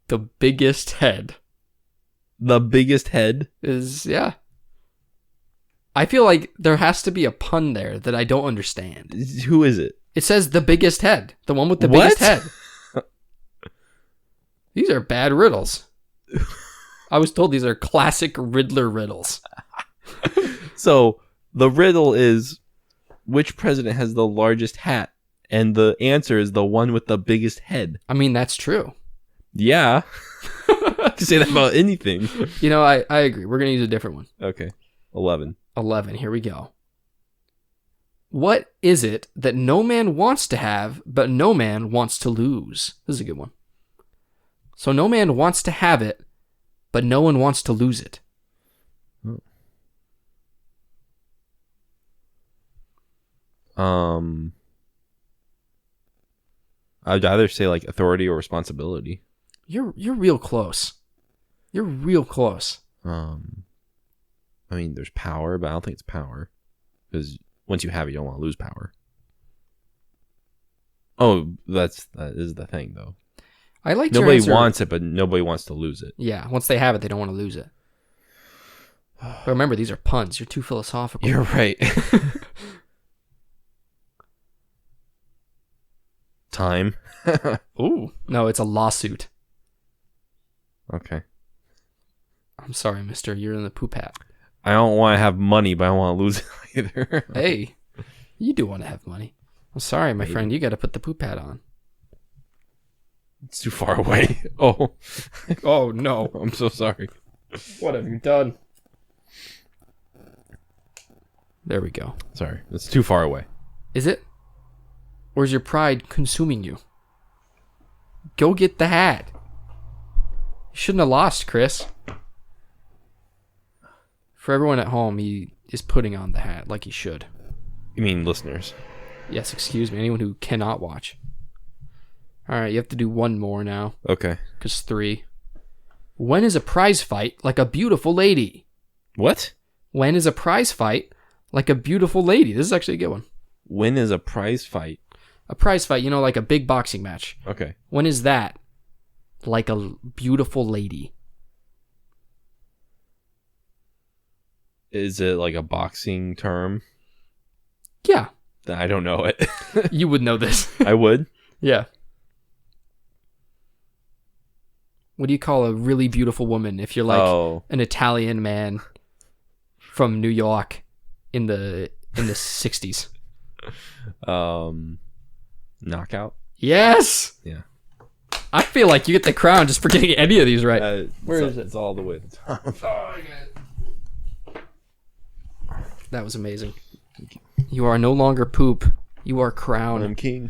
The biggest head. The biggest head? Is, yeah. I feel like there has to be a pun there that I don't understand. Who is it? It says the biggest head. The one with the What? biggest head. These are bad riddles. I was told these are classic Riddler riddles. So, the riddle is, which president has the largest hat? And the answer is the one with the biggest head. I mean, that's true. Yeah. You can say that about anything. You know, I agree. We're going to use a different one. Okay. 11. 11. Here we go. What is it that no man wants to have, but no man wants to lose? This is a good one. So no man wants to have it, but no one wants to lose it. I'd either say like authority or responsibility. You're real close. You're real close. I mean, there's power, but I don't think it's power. Because once you have it, you don't want to lose power. Oh, that is the thing, though. I like nobody wants it, but nobody wants to lose it. Yeah, once they have it, they don't want to lose it. But remember, these are puns. You're too philosophical. You're right. Time. Ooh. No, it's a lawsuit. Okay. I'm sorry, mister. You're in the poop hat. I don't want to have money, but I don't want to lose it either. Hey, you do want to have money. I'm sorry, my friend. You got to put the poop hat on. It's too far away. Oh. Oh, no. I'm so sorry. What have you done? There we go. Sorry. It's too far away. Is it? Or is your pride consuming you? Go get the hat. You shouldn't have lost, Chris. For everyone at home, he is putting on the hat like he should. You mean listeners? Yes, excuse me. Anyone who cannot watch. All right, you have to do one more now. Okay. Because 3. When is a prize fight like a beautiful lady? What? When is a prize fight like a beautiful lady? This is actually a good one. When is a prize fight? A prize fight, you know, like a big boxing match. Okay. When is that like a beautiful lady? Is it like a boxing term? Yeah. I don't know it. You would know this. I would. Yeah. What do you call a really beautiful woman if you're like an Italian man from New York in the 60s? Knockout? Yes. Yeah. I feel like you get the crown just for getting any of these right. Where is it? It's all the way to the top. That was amazing. You are no longer poop. You are crown. I'm king.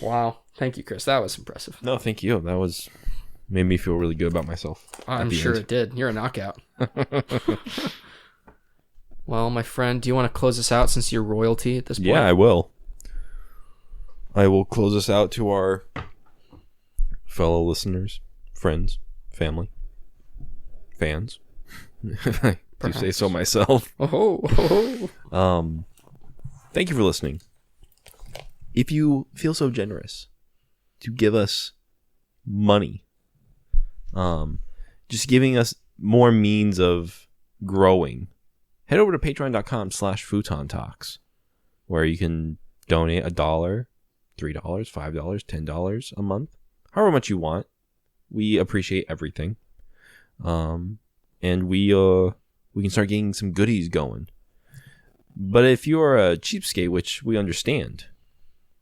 Wow. Thank you, Chris. That was impressive. No, thank you. That made me feel really good about myself. I'm sure it did. You're a knockout. Well, my friend, do you want to close us out since you're royalty at this point? Yeah, I will. I will close us out to our fellow listeners, friends, family, fans. I do say so myself. Thank you for listening. If you feel so generous to give us money, just giving us more means of growing, head over to patreon.com/Futon Talks, where you can donate $1, $3, $5, $10 a month, however much you want. We appreciate everything. And we can start getting some goodies going. But if you're a cheapskate, which we understand,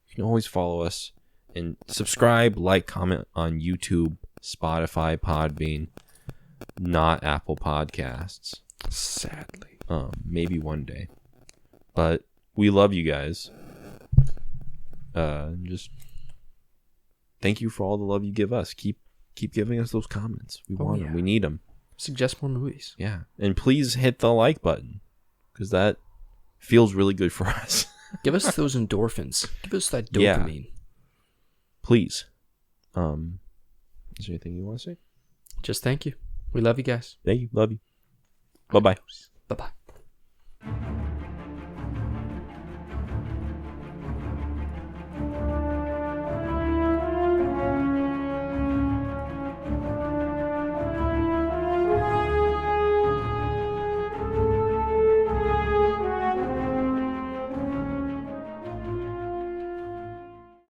you can always follow us and subscribe, like, comment on YouTube, Spotify, Podbean, not Apple Podcasts. Sadly. Maybe one day. But we love you guys. Just thank you for all the love you give us. Keep giving us those comments. We want them. We need them. Suggest more movies. Yeah. And please hit the like button, because that feels really good for us. Give us those endorphins. Give us that dopamine. Yeah. Please. Is there anything you want to say? Just thank you. We love you guys. Thank you. Love you. Bye-bye. Bye-bye.